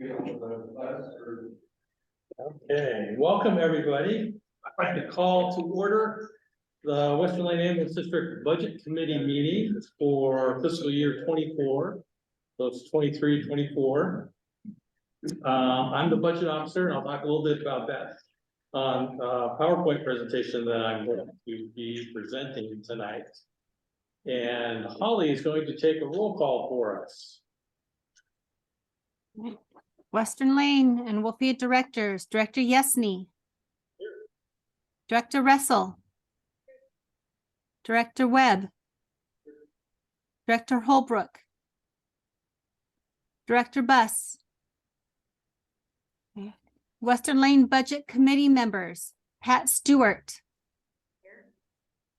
Okay, welcome everybody. I'd like to call to order the Western Lane Ambulance District Budget Committee meeting for fiscal year 24. So it's 23, 24. I'm the budget officer, and I'll talk a little bit about that PowerPoint presentation that I'm going to be presenting tonight. And Holly is going to take a roll call for us. Western Lane and Wolffield directors, Director Yesney. Director Russell. Director Webb. Director Holbrook. Director Buss. Western Lane Budget Committee members, Pat Stewart.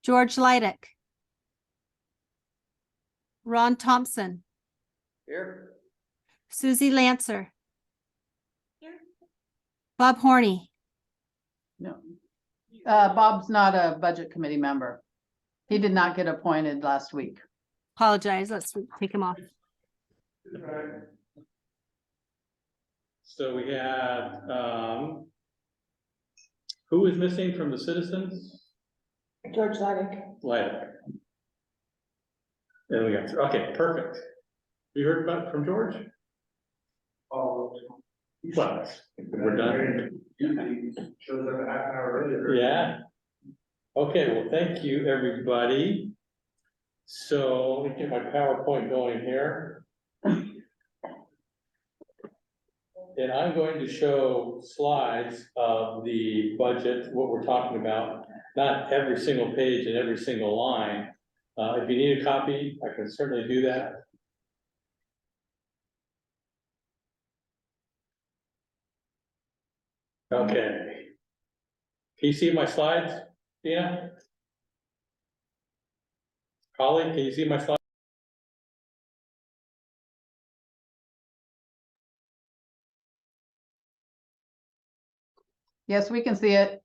George Leidick. Ron Thompson. Here. Susie Lancer. Bob Horney. No, Bob's not a budget committee member. He did not get appointed last week. Apologize. Let's take him off. So we had, who is missing from the citizens? George Leidick. Leidick. Then we got, okay, perfect. You heard about from George? Oh. Well, we're done. Shows up a half an hour earlier. Yeah. Okay, well, thank you, everybody. So let me get my PowerPoint going here. And I'm going to show slides of the budget, what we're talking about, not every single page and every single line. If you need a copy, I can certainly do that. Okay. Can you see my slides, Dina? Holly, can you see my slides? Yes, we can see it.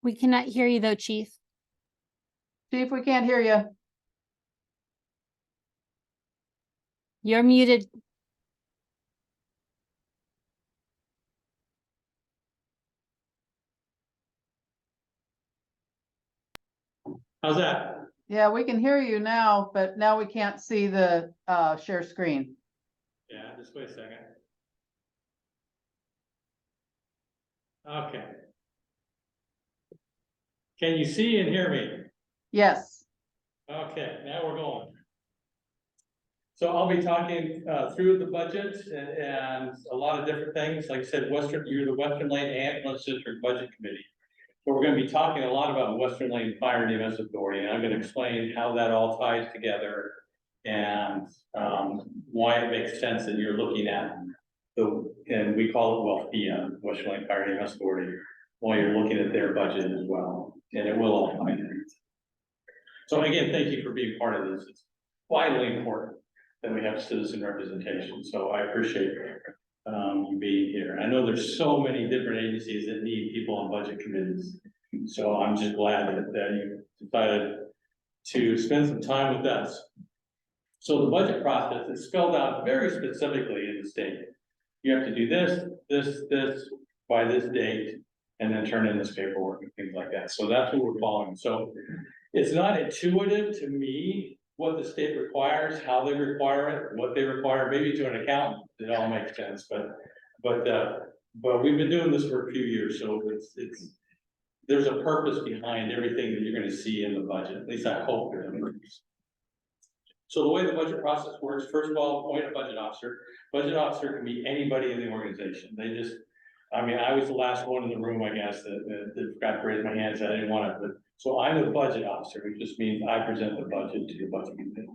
We cannot hear you though, Chief. Chief, we can't hear you. You're muted. How's that? Yeah, we can hear you now, but now we can't see the share screen. Yeah, just wait a second. Okay. Can you see and hear me? Yes. Okay, now we're going. So I'll be talking through the budget and a lot of different things. Like I said, you're the Western Lane Ambulance District Budget Committee. So we're going to be talking a lot about Western Lane Fire and EMS Authority, and I'm going to explain how that all ties together and why it makes sense that you're looking at and we call it WFIA, Western Lane Fire and EMS Authority, while you're looking at their budget as well, and it will all tie in. So again, thank you for being part of this. It's vitally important that we have citizen representation. So I appreciate you being here. I know there's so many different agencies that need people on budget committees. So I'm just glad that you decided to spend some time with us. So the budget process is spelled out very specifically in the state. You have to do this, this by this date, and then turn in this paperwork and things like that. So that's what we're following. So it's not intuitive to me what the state requires, how they require it, what they require. Maybe to an accountant, it all makes sense. But we've been doing this for a few years, so there's a purpose behind everything that you're going to see in the budget. At least I hope there is. So the way the budget process works, first of all, appoint a budget officer. Budget officer can be anybody in the organization. They just, I mean, I was the last one in the room, I guess, that forgot to raise my hand, so I didn't want to, but so I'm the budget officer, which just means I present the budget to the budget committee,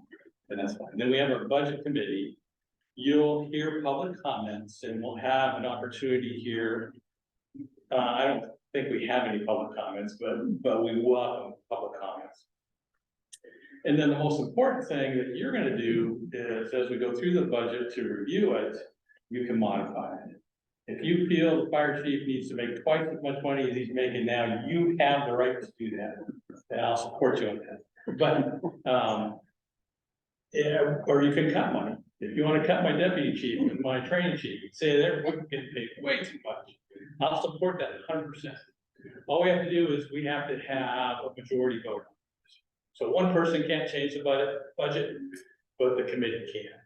and that's fine. Then we have a budget committee. You'll hear public comments, and we'll have an opportunity here. I don't think we have any public comments, but we welcome public comments. And then the most important thing that you're going to do is, as we go through the budget to review it, you can modify it. If you feel the fire chief needs to make twice as much money as he's making now, you have the right to do that. And I'll support you on that. But, yeah, or you can cut money. If you wanna cut my deputy chief and my training chief, say they're getting paid way too much, I'll support that 100%. All we have to do is we have to have a majority vote. So one person can't change the budget, but the committee can.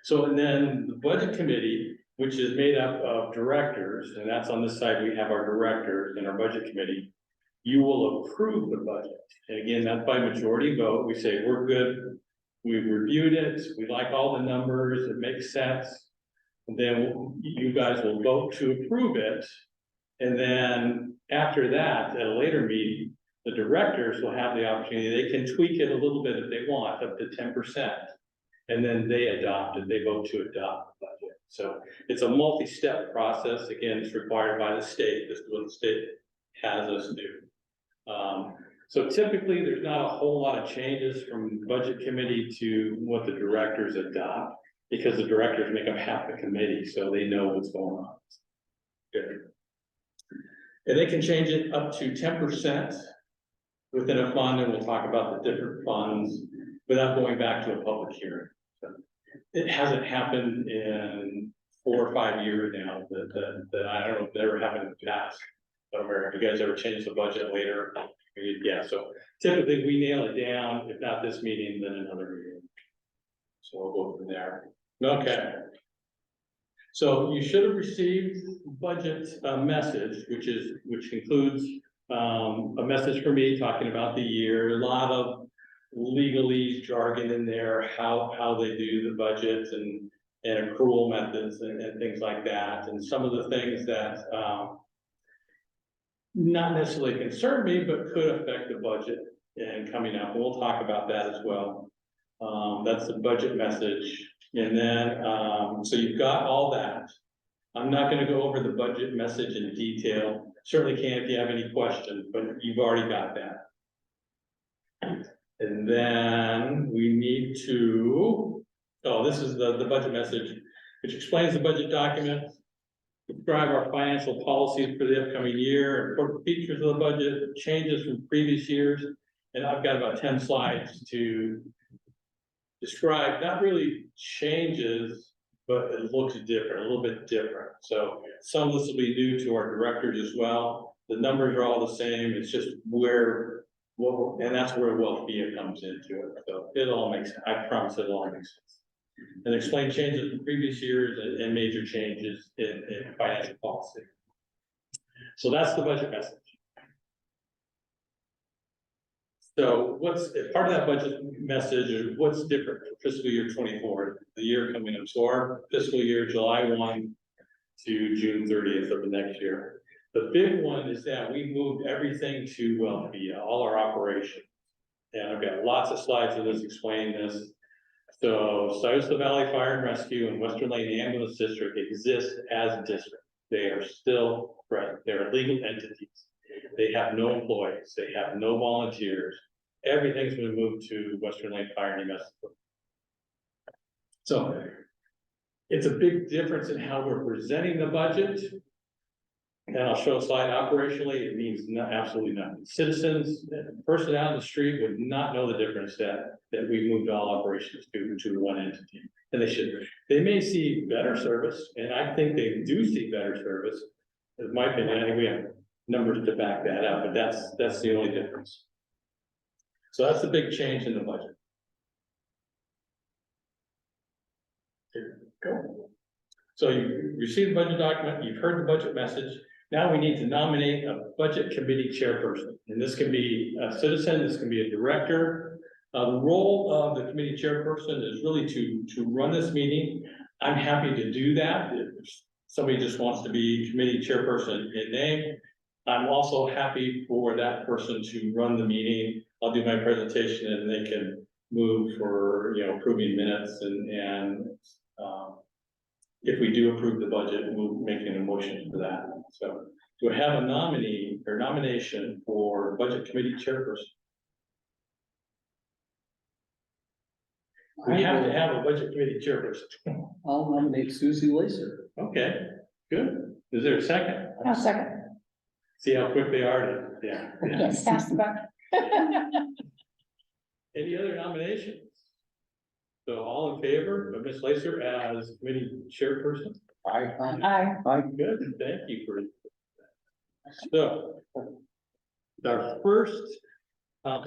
So, and then the budget committee, which is made up of directors, and that's on this side, we have our directors and our budget committee. You will approve the budget. And again, that's by majority vote. We say, we're good. We've reviewed it. We like all the numbers. It makes sense. And then you guys will vote to approve it. And then after that, at a later meeting, the directors will have the opportunity. They can tweak it a little bit if they want, up to 10%. And then they adopt it. They vote to adopt the budget. So it's a multi-step process. Again, it's required by the state. This is what the state has us do. So typically, there's not a whole lot of changes from the budget committee to what the directors adopt, because the directors make up half the committee, so they know what's going on. Good. And they can change it up to 10% within a fund, and we'll talk about the different funds without going back to a public hearing. So it hasn't happened in 4 or 5 years now that I don't know if it ever happened in the past. I don't remember, have you guys ever changed the budget later? Yeah, so typically we nail it down, if not this meeting, then another meeting. So we'll go from there. Okay. So you should have received budget message, which includes a message from me talking about the year, a lot of legalese jargon in there, how they do the budgets and accrual methods and things like that, and some of the things that not necessarily concern me, but could affect the budget and coming up. And we'll talk about that as well. That's the budget message. And then, so you've got all that. I'm not going to go over the budget message in detail. Certainly can if you have any questions, but you've already got that. And then we need to, this is the budget message, which explains the budget document. Describe our financial policies for the upcoming year, important features of the budget, changes from previous years. And I've got about 10 slides to describe, not really changes, but it looks different, a little bit different. So some of this will be new to our directors as well. The numbers are all the same. It's just and that's where Wealthia comes into it. So it all makes sense. I promise it all makes sense. And explain changes in previous years and major changes in financial policy. So that's the budget message. So what's part of that budget message is what's different for fiscal year 24, the year coming up. So our fiscal year, July 1 to June 30th of the next year. The big one is that we moved everything to Wealthia, all our operations. And I've got lots of slides of this explaining this. So Scioto Valley Fire and Rescue and Western Lane Ambulance District exist as a district. They are still present. They're legal entities. They have no employees. They have no volunteers. Everything's been moved to Western Lane Fire and EMS. So it's a big difference in how we're presenting the budget. And I'll show a slide operationally. It means absolutely nothing. Citizens, the person out in the street would not know the difference that we moved all operations to one entity. And they should. They may see better service, and I think they do see better service. In my opinion, I think we have numbers to back that up, but that's the only difference. So that's the big change in the budget. Here we go. So you received the budget document, you've heard the budget message. Now we need to nominate a budget committee chairperson. And this can be a citizen, this can be a director. The role of the committee chairperson is really to run this meeting. I'm happy to do that. If somebody just wants to be committee chairperson in name, I'm also happy for that person to run the meeting. I'll do my presentation and they can move for, approving minutes and if we do approve the budget, we'll make an motion for that. So do I have a nominee or nomination for budget committee chairperson? We have to have a budget committee chairperson. I'll nominate Susie Lacer. Okay, good. Is there a second? I'll second. See how quick they are to, yeah. yeah. Yes, pass the buck. Any other nominations? So all in favor of Ms. Lacer as committee chairperson? Aye. Good, thank you for. So. Our first, I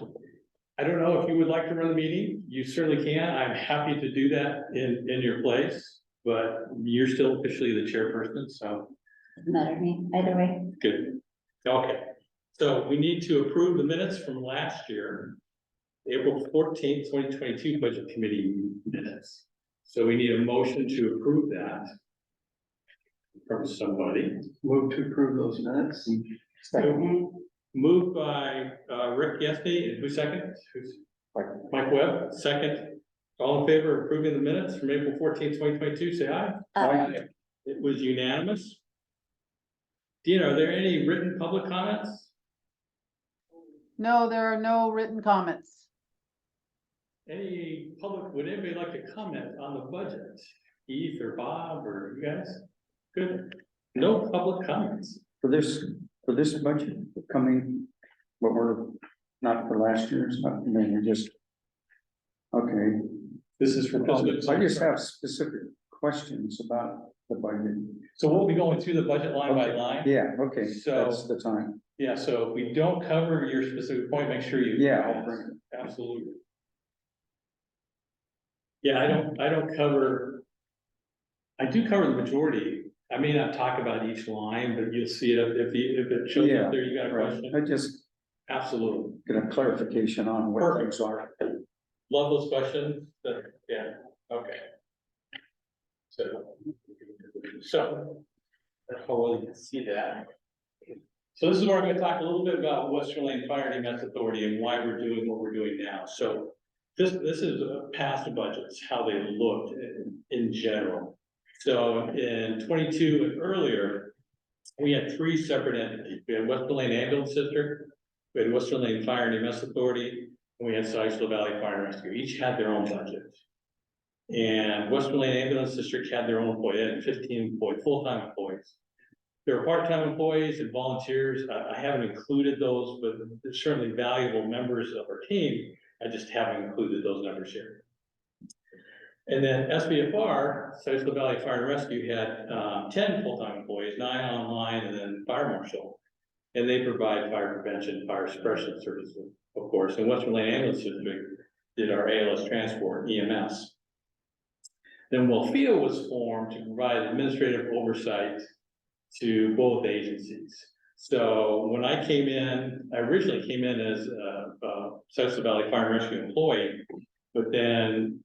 don't know if you would like to run the meeting, you certainly can, I'm happy to do that in your place, but you're still officially the chairperson, so. Doesn't matter to me, either way. Good, okay, so we need to approve the minutes from last year, April 14th, 2022 Budget Committee minutes. So we need a motion to approve that from somebody. Move to approve those minutes. Moved by Rick Yesney, and who second? Who's Mike Webb, second. All in favor of approving the minutes from April 14th, 2022, say aye. It was unanimous. Dean, are there any written public comments? No, there are no written comments. Any public, would anybody like to comment on the budget? Keith or Bob or you guys? Good. No public comments. For this budget coming, but we're not for last year's, not, I mean, we're just. Okay, This is for fiscal. I just have specific questions about the budget. So we'll be going through the budget line by line. Yeah, okay, So- that's the time. Yeah, so if we don't cover your specific point, make sure you. Yeah, I'll bring it. Absolutely. Yeah, I don't cover. I do cover the majority. I may not talk about each line, but you'll see it if it shows Yeah, up there, you got a Right, question? I just Absolutely. get a clarification on what Perfect. things are. Love those questions, yeah, okay. So, hopefully you can see that. So this is where I'm gonna talk a little bit about Western Lane Fire and EMS Authority and why we're doing what we're doing now. So this is past budgets, how they looked in general. So in 22 and earlier, we had three separate entities. We had Western Lane Ambulance District, we had Western Lane Fire and EMS Authority, and we had Sicelo Valley Fire and Rescue. Each had their own budget. And Western Lane Ambulance District had their own employee, they had 15 full-time employees. There are part-time employees and volunteers. I haven't included those, but they're certainly valuable members of our team. I just haven't included those numbers here. And then SBFR, Sicelo Valley Fire and Rescue, had 10 full-time employees, 9 online, and then fire marshal. And they provide fire prevention, fire suppression services, of course. And Western Lane Ambulance District did our ALS transport, EMS. Then WLAD was formed to provide administrative oversight to both agencies. So when I came in, I originally came in as a Sicelo Valley Fire and Rescue employee, but then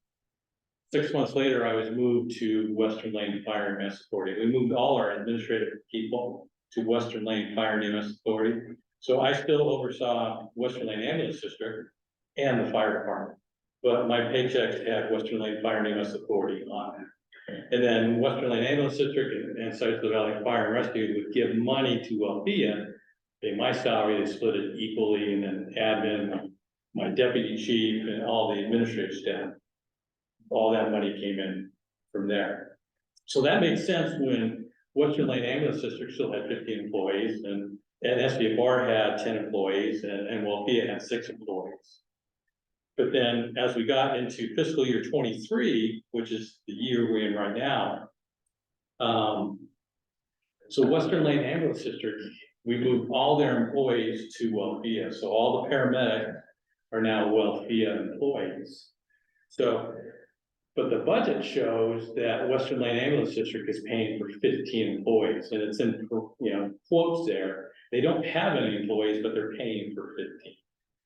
6 months later, I was moved to Western Lane Fire and EMS Authority. We moved all our administrative people to Western Lane Fire and EMS Authority. So I still oversaw Western Lane Ambulance District and the fire department. But my paychecks had Western Lane Fire and EMS Authority on it. And then Western Lane Ambulance District and Sicelo Valley Fire and Rescue would give money to WLAD, pay my salary, they split it equally, and then admin, my deputy chief, and all the administrative staff. All that money came in from there. So that made sense when Western Lane Ambulance District still had 15 employees, and SBFR had 10 employees, and WLAD had 6 employees. But then as we got into fiscal year 23, which is the year we're in right now. So Western Lane Ambulance District, we moved all their employees to WLAD. So all the paramedics are now WLAD employees. So, but the budget shows that Western Lane Ambulance District is paying for 15 employees, and it's in, quotes there. They don't have any employees, but they're paying for 15.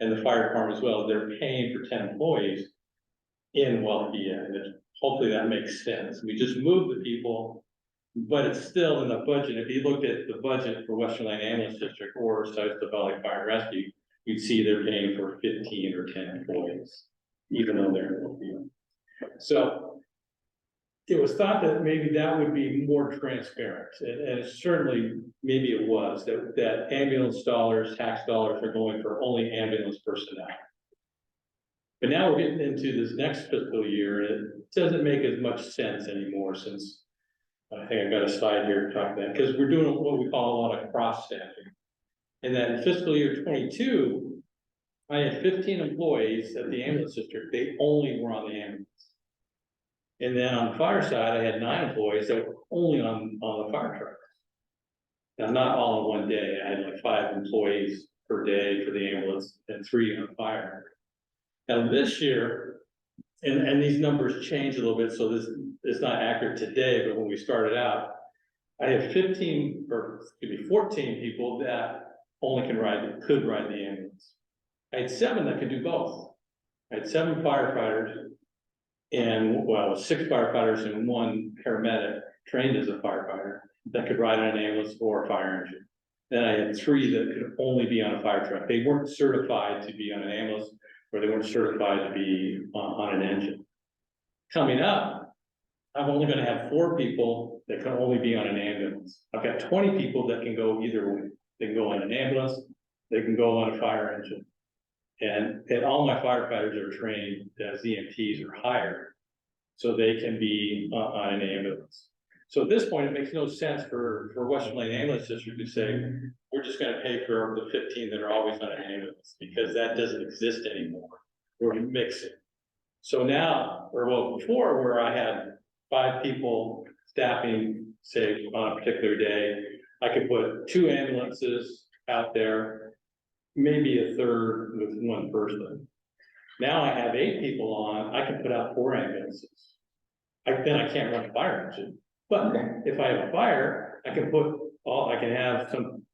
And the fire department as well, they're paying for 10 employees in WLAD, and hopefully that makes sense. We just moved the people, but it's still in the budget. If you looked at the budget for Western Lane Ambulance District or Sicelo Valley Fire and Rescue, you'd see they're paying for 15 or 10 employees, even though they're in WLAD. So it was thought that maybe that would be more transparent, and certainly maybe it was, that ambulance dollars, tax dollars are going for only ambulance personnel. But now we're getting into this next fiscal year, and it doesn't make as much sense anymore, since I think I've got a slide here to talk about, because we're doing what we call a lot of cross staffing. And then fiscal year 22, I had 15 employees at the ambulance district, they only were on the ambulance. And then on the fire side, I had 9 employees that were only on the fire truck. Now, not all in one day, I had like 5 employees per day for the ambulance and 3 on fire. Now this year, and these numbers change a little bit, so this is not accurate today, but when we started out, I had 14 people that only could ride the ambulance. I had 7 that could do both. I had 7 firefighters and, well, 6 firefighters and 1 paramedic trained as a firefighter that could ride on an ambulance or a fire engine. Then I had 3 that could only be on a fire truck. They weren't certified to be on an ambulance, or they weren't certified to be on an engine. Coming up, I'm only gonna have 4 people that can only be on an ambulance. I've got 20 people that can go either way. They can go on an ambulance, they can go on a fire engine. And all my firefighters are trained as EMTs or higher, so they can be on an ambulance. So at this point, it makes no sense for Western Lane Ambulance District to say, we're just gonna pay for the 15 that are always on an ambulance, because that doesn't exist anymore. We're mixing. So now, or well, before, where I had 5 people staffing, say, on a particular day, I could put 2 ambulances out there, maybe a third with 1 person. Now I have 8 people on, I can put out 4 ambulances. Then I can't run a fire engine. But if I have a fire, I can have some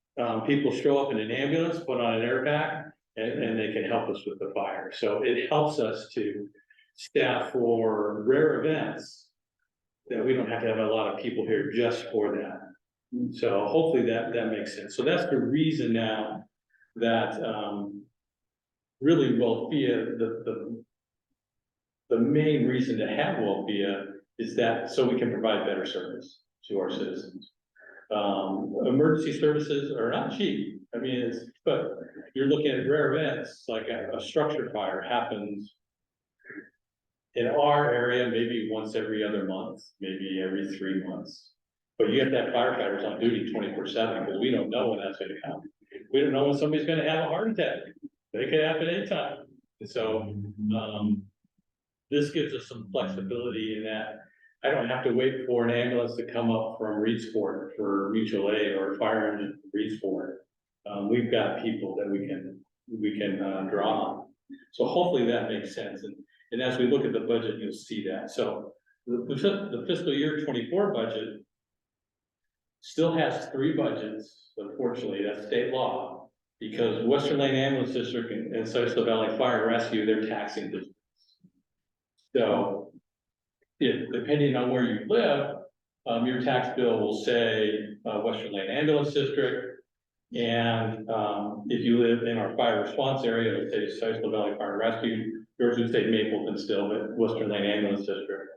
people show up in an ambulance, put on an air pack, and they can help us with the fire. So it helps us to staff for rare events that we don't have to have a lot of people here just for that. So hopefully that makes sense. So that's the reason now that really Welfia, the main reason to have Welfia is that so we can provide better service to our citizens. Emergency services are not cheap. I mean, but you're looking at rare events, like a structure fire happens in our area, maybe once every other month, maybe every 3 months. But you have to have firefighters on duty 24/7, because we don't know when that's gonna happen. We don't know when somebody's gonna have a heart attack. They could happen anytime. So, this gives us some flexibility in that I don't have to wait for an ambulance to come up from Reedsport for mutual aid, or a fire engine from Reedsport. We've got people that we can draw on. So hopefully that makes sense. And as we look at the budget, you'll see that. So the fiscal year 24 budget still has 3 budgets. Unfortunately, that's state law, because Western Lane Ambulance District and Sisseton Valley Fire and Rescue, they're taxing districts. So, depending on where you live, your tax bill will say Western Lane Ambulance District. And if you live in our fire response area, it'll say Sisseton Valley Fire and Rescue. Yours would say Mapleton still, but Western Lane Ambulance District.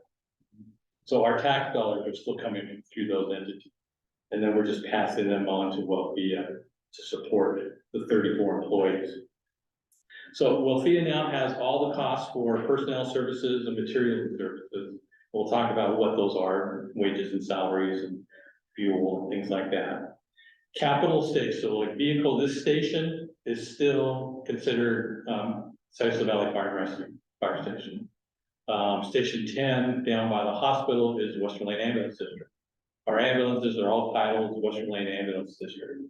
So our tax dollars are still coming through those entities. And then we're just passing them on to Welfia to support the 34 employees. So Welfia now has all the costs for personnel services and material services. We'll talk about what those are, wages and salaries and fuel and things like that. Capital stakes, so like vehicle, this station is still considered Sisseton Valley Fire and Rescue Fire Station. Station 10 down by the hospital is Western Lane Ambulance District. Our ambulances are all titled Western Lane Ambulance District.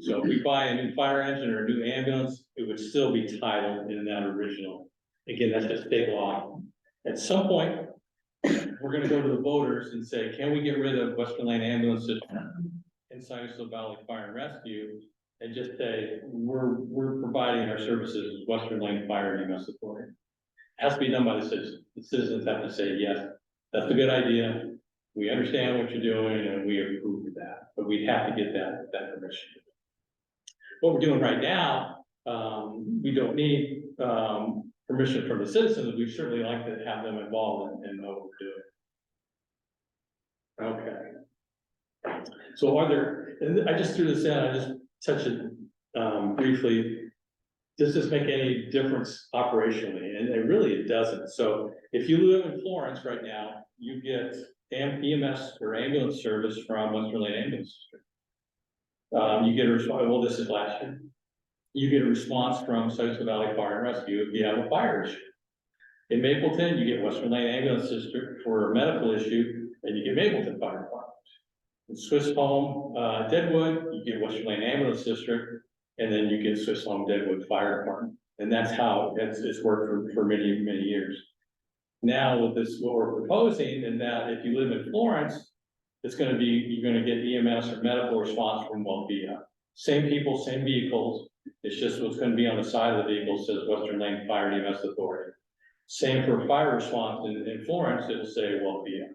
So if we buy a new fire engine or a new ambulance, it would still be titled in that original. Again, that's just state law. At some point, we're gonna go to the voters and say, can we get rid of Western Lane Ambulance District and Sisseton Valley Fire and Rescue, and just say, we're providing our services as Western Lane Fire and EMS Authority. It has to be done by the citizens. The citizens have to say, yes, that's a good idea. We understand what you're doing and we approve of that, but we'd have to get that permission. What we're doing right now, we don't need permission from the citizens. We certainly like to have them involved in what we're doing. Okay. So are there, and I just threw this in, I just touched it briefly. Does this make any difference operationally? And it really doesn't. So if you live in Florence right now, you get EMS or ambulance service from Western Lane Ambulance District. You get a response, well, this is last year. You get a response from South Valley Fire and Rescue if you have a fire issue. In Mapleton, you get Western Lane Ambulance District for a medical issue, and you get Mapleton Fire Department. In Swiss Home, Deadwood, you get Western Lane Ambulance District, and then you get Swiss Home Deadwood Fire Department. And that's how it's worked for many, many years. Now with this, what we're proposing, and that if you live in Florence, it's gonna be, you're gonna get EMS or medical response from Wellvia. Same people, same vehicles, it's just what's gonna be on the side of the vehicle says Western Lane Fire and EMS Authority. Same for fire response in Florence, it'll say Wellvia.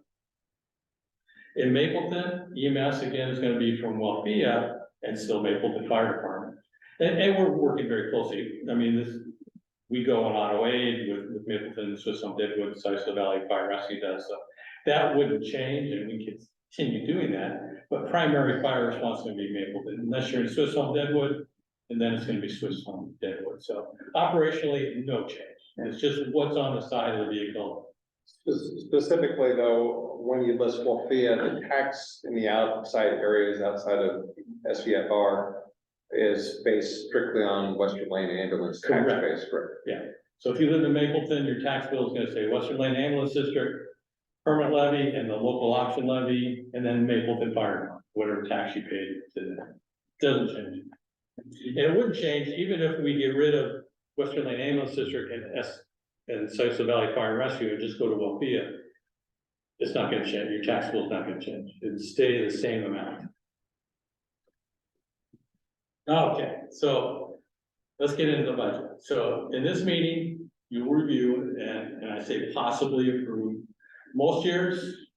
In Mapleton, EMS again is gonna be from Wellvia and still Mapleton Fire Department. And we're working very closely, I mean, we go on auto aid with Mapleton, Swiss Home Deadwood, South Valley Fire Rescue does, so that wouldn't change, and we could continue doing that, but primary fire response is gonna be Mapleton, unless you're in Swiss Home Deadwood, and then it's gonna be Swiss Home Deadwood, so operationally, no change. It's just what's on the side of the vehicle. Specifically though, when you list Wellvia, the tax in the outside areas outside of SVFR is based strictly on Western Lane ambulance tax Correct. base, correct? So if you live in Mapleton, your tax bill is gonna say Western Lane Ambulance District, permanent levy, and the local option levy, and then Mapleton Fire, whatever tax you paid to that. Doesn't change. And it wouldn't change even if we get rid of Western Lane Ambulance District and South Valley Fire and Rescue and just go to Wellvia. It's not gonna change, your tax bill is not gonna change, it'd stay the same amount. Okay, so let's get into the budget. So in this meeting, you will review and I say possibly approve. Most years,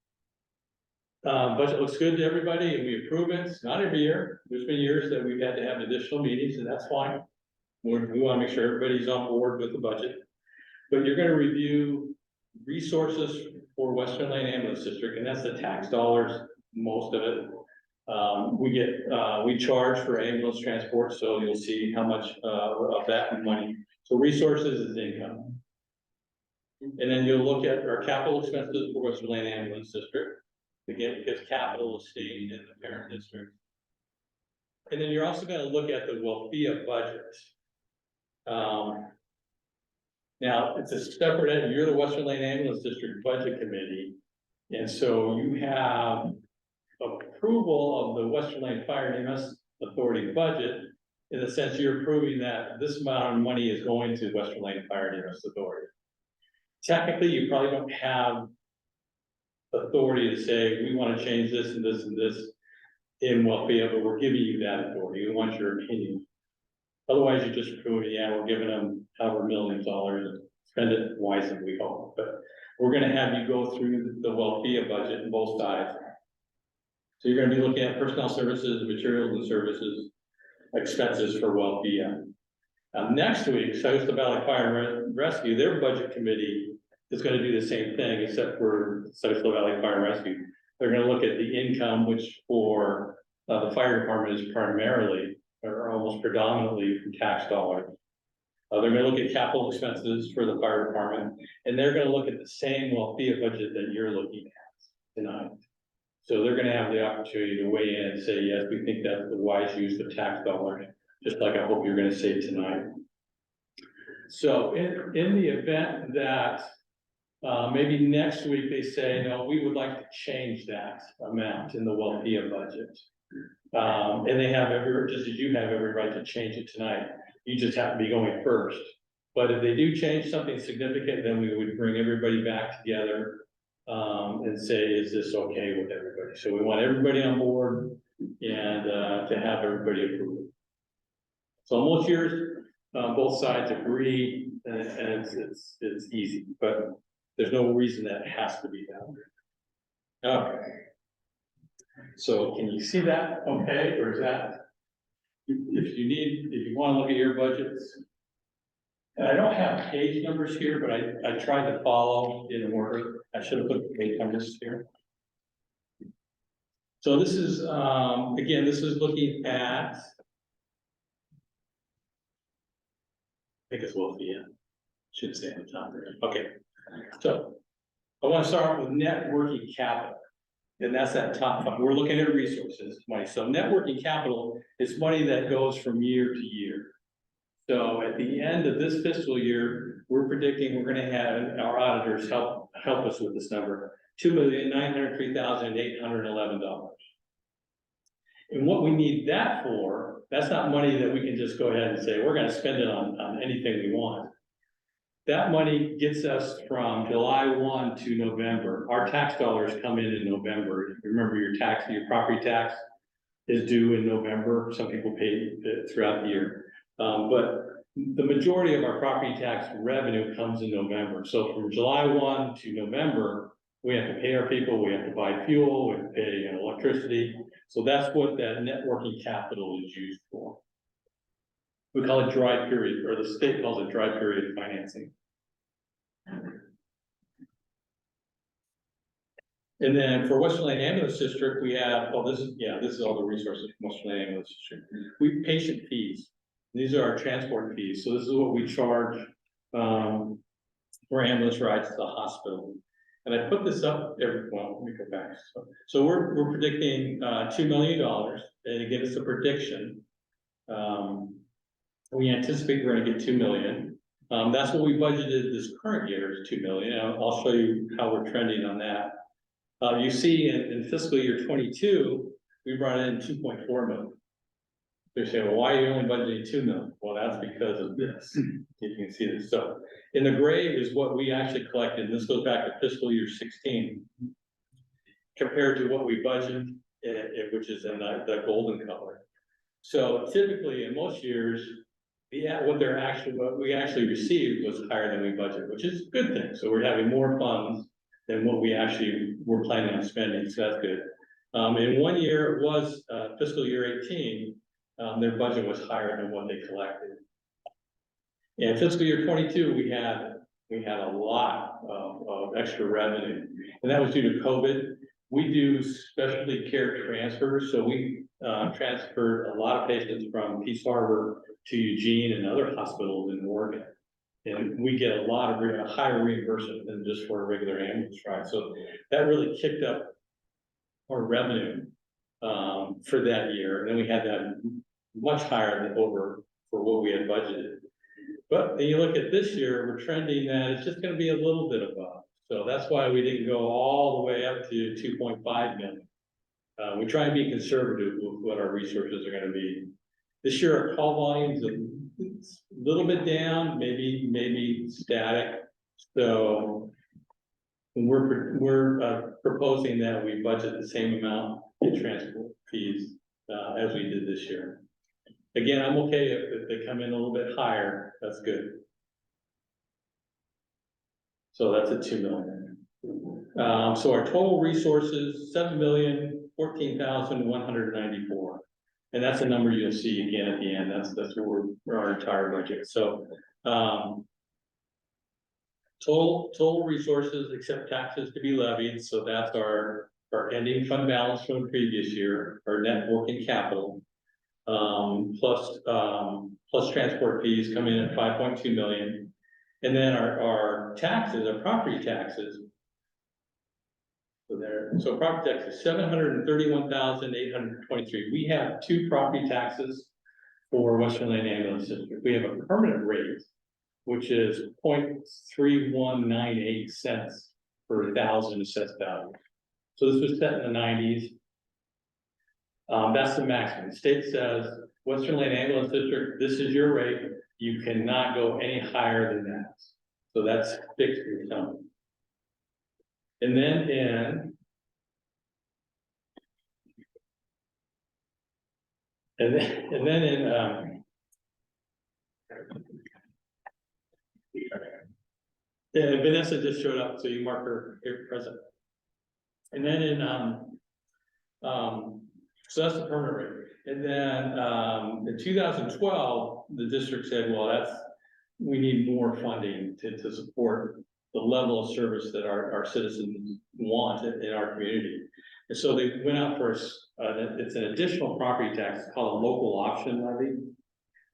budget looks good to everybody and we approve it, not every year. There's been years that we've had to have additional meetings and that's fine. We wanna make sure everybody's on board with the budget. But you're gonna review resources for Western Lane Ambulance District, and that's the tax dollars, most of it. We charge for ambulance transport, so you'll see how much, of that money. So resources is income. And then you'll look at our capital expenses for Western Lane Ambulance District. Again, because capital is staying in the parent district. And then you're also gonna look at the Wellvia budget. Now, it's a separate, you're the Western Lane Ambulance District Budget Committee. And so you have approval of the Western Lane Fire and EMS Authority budget. In the sense you're approving that this amount of money is going to Western Lane Fire and EMS Authority. Technically, you probably don't have authority to say, we want to change this and this and this in Wellvia, but we're giving you that authority. We want your opinion. Otherwise, you just approve it, yeah, we're giving them however millions of dollars, spend it wisely, we hope, but we're gonna have you go through the Wellvia budget on both sides. So you're gonna be looking at personnel services, materials and services, expenses for Wellvia. Next week, South Valley Fire and Rescue, their budget committee is gonna do the same thing, except for South Valley Fire and Rescue. They're gonna look at the income, which for the fire department is primarily or almost predominantly from tax dollars. They're gonna look at capital expenses for the fire department, and they're gonna look at the same Wellvia budget that you're looking at tonight. So they're gonna have the opportunity to weigh in and say, yes, we think that's the wise use of tax dollars, just like I hope you're gonna say tonight. So in the event that maybe next week they say, no, we would like to change that amount in the Wellvia budget. And they have just as you have every right to change it tonight, you just have to be going first. But if they do change something significant, then we would bring everybody back together and say, is this okay with everybody? So we want everybody on board and to have everybody approve it. So most years, both sides agree and it's easy, but there's no reason that it has to be that. Okay. So can you see that okay, or is that, if you want to look at your budgets? And I don't have page numbers here, but I tried to follow in order. I should have put the page numbers here. So this is, again, this is looking at, I think it's Wellvia, should say on the top there. Okay, so I want to start with net working capital. And that's that top fund. We're looking at resources money. So net working capital is money that goes from year to year. So at the end of this fiscal year, we're predicting we're gonna have our auditors help us with this number, $2,903,811. And what we need that for, that's not money that we can just go ahead and say, we're gonna spend it on anything we want. That money gets us from July 1 to November. Our tax dollars come in November. If you remember, your property tax is due in November. Some people pay it throughout the year. But the majority of our property tax revenue comes in November. So from July 1 to November, we have to pay our people, we have to buy fuel, we have to pay electricity. So that's what that net working capital is used for. We call it dry period, or the state calls it dry period financing. And then for Western Lane Ambulance District, we have, this is all the resources from Western Lane Ambulance District. We patient fees. These are our transport fees. So this is what we charge for ambulance rides to the hospital. And I put this up let me go back. So we're predicting $2 million, and again, it's a prediction. We anticipate we're gonna get 2 million. That's what we budgeted this current year is 2 million. I'll show you how we're trending on that. You see in fiscal year 22, we brought in 2.4 million. They say, well, why are you only budgeting 2 million? Well, that's because of this. You can see this. So in the gray is what we actually collected. This goes back to fiscal year 16 compared to what we budgeted, which is in the golden color. So typically in most years, what we actually received was higher than we budgeted, which is a good thing. So we're having more funds than what we actually were planning on spending. So that's good. In one year, it was fiscal year 18. Their budget was higher than what they collected. In fiscal year 22, we had a lot of extra revenue, and that was due to COVID. We do specialty care transfers, so we transferred a lot of patients from Peace Harbor to Eugene and other hospitals in Oregon. And we get a higher reimbursement than just for a regular ambulance ride. So that really kicked up our revenue for that year. And then we had that much higher than for what we had budgeted. But then you look at this year, we're trending that it's just going to be a little bit above. So that's why we didn't go all the way up to 2.5 million. We try and be conservative with what our resources are going to be. This year, our call volumes a little bit down, maybe static. So we're proposing that we budget the same amount in transport fees as we did this year. Again, I'm okay if they come in a little bit higher. That's good. So that's a 2 million. So our total resources, 7,014,194. And that's a number you'll see again at the end. That's where our entire budget. So total resources except taxes to be levied. So that's our ending fund balance from the previous year, our net working capital, plus transport fees come in at 5.2 million. And then our taxes, our property taxes. So property taxes, 731,823. We have 2 property taxes for Western Lane Ambulance District. We have a permanent rate, which is 0.3198 cents per 1,000 assessed value. So this was set in the 90s. That's the maximum. The state says, Western Lane Ambulance District, this is your rate. You cannot go any higher than that. So that's fixed in stone. And then Vanessa just showed up, so you mark her here present. And then so that's the permanent rate. And then in 2012, the district said, well, we need more funding to support the level of service that our citizens want in our community. And so they went out for it's an additional property tax called a local option levy.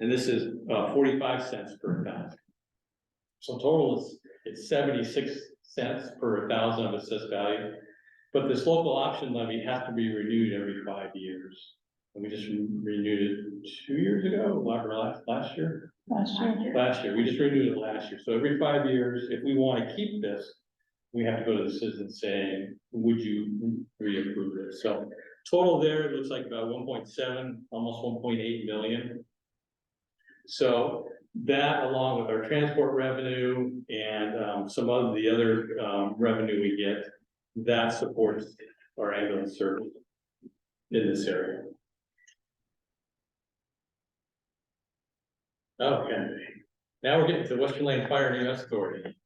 And this is 45 cents per 1,000. So total it's 76 cents per 1,000 of assessed value. But this local option levy has to be renewed every 5 years. And we just renewed it 2 years ago, last year? Last year, we just renewed it last year, so every 5 years, if we wanna keep this, we have to go to the citizens saying, would you reapprove it? So total there, it looks like about 1.7, almost 1.8 million. So that, along with our transport revenue and some of the other revenue we get, that supports our ambulance service in this area. Okay, now we're getting to Western Lane Fire and EMS Authority.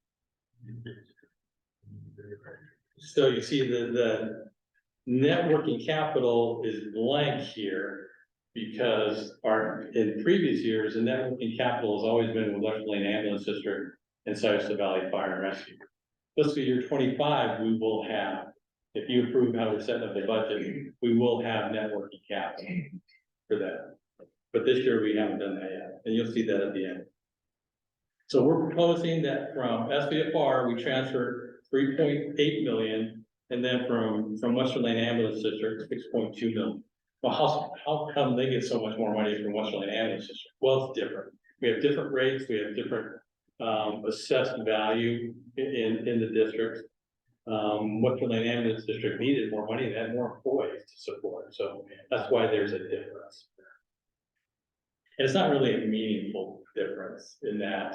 So you see the net working capital is blank here because in previous years, the net working capital has always been with Western Lane Ambulance District and Sayusta Valley Fire and Rescue. Fiscal year 25, we will have, if you approve how we're setting up the budget, we will have net working capital for that. But this year we haven't done that yet, and you'll see that at the end. So we're proposing that from SVFR, we transfer 3.8 million, and then from Western Lane Ambulance District, 6.2 million. Well, how come they get so much more money from Western Lane Ambulance District? Well, it's different. We have different rates, we have different assessed value in the district. Western Lane Ambulance District needed more money, they had more employees to support, so that's why there's a difference. And it's not really a meaningful difference in that,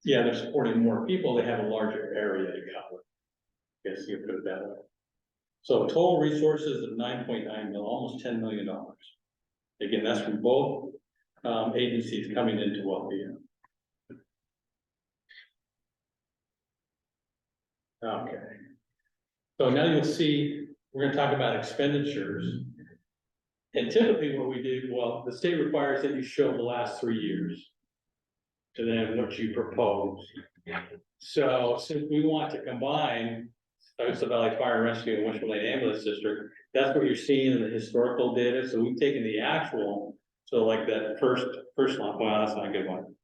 yeah, they're supporting more people, they have a larger area to cover. Guess you put it that way. So total resources of 9.9 million, almost $10 million. Again, that's from both agencies coming into WLAD. Okay. So now you'll see, we're gonna talk about expenditures. And typically what we do, well, the state requires that you show the last 3 years. To then what you propose. So since we want to combine Sayusta Valley Fire and Rescue and Western Lane Ambulance District, that's what you're seeing in the historical data. So we've taken the actual, so like that first line, well, that's not a good one.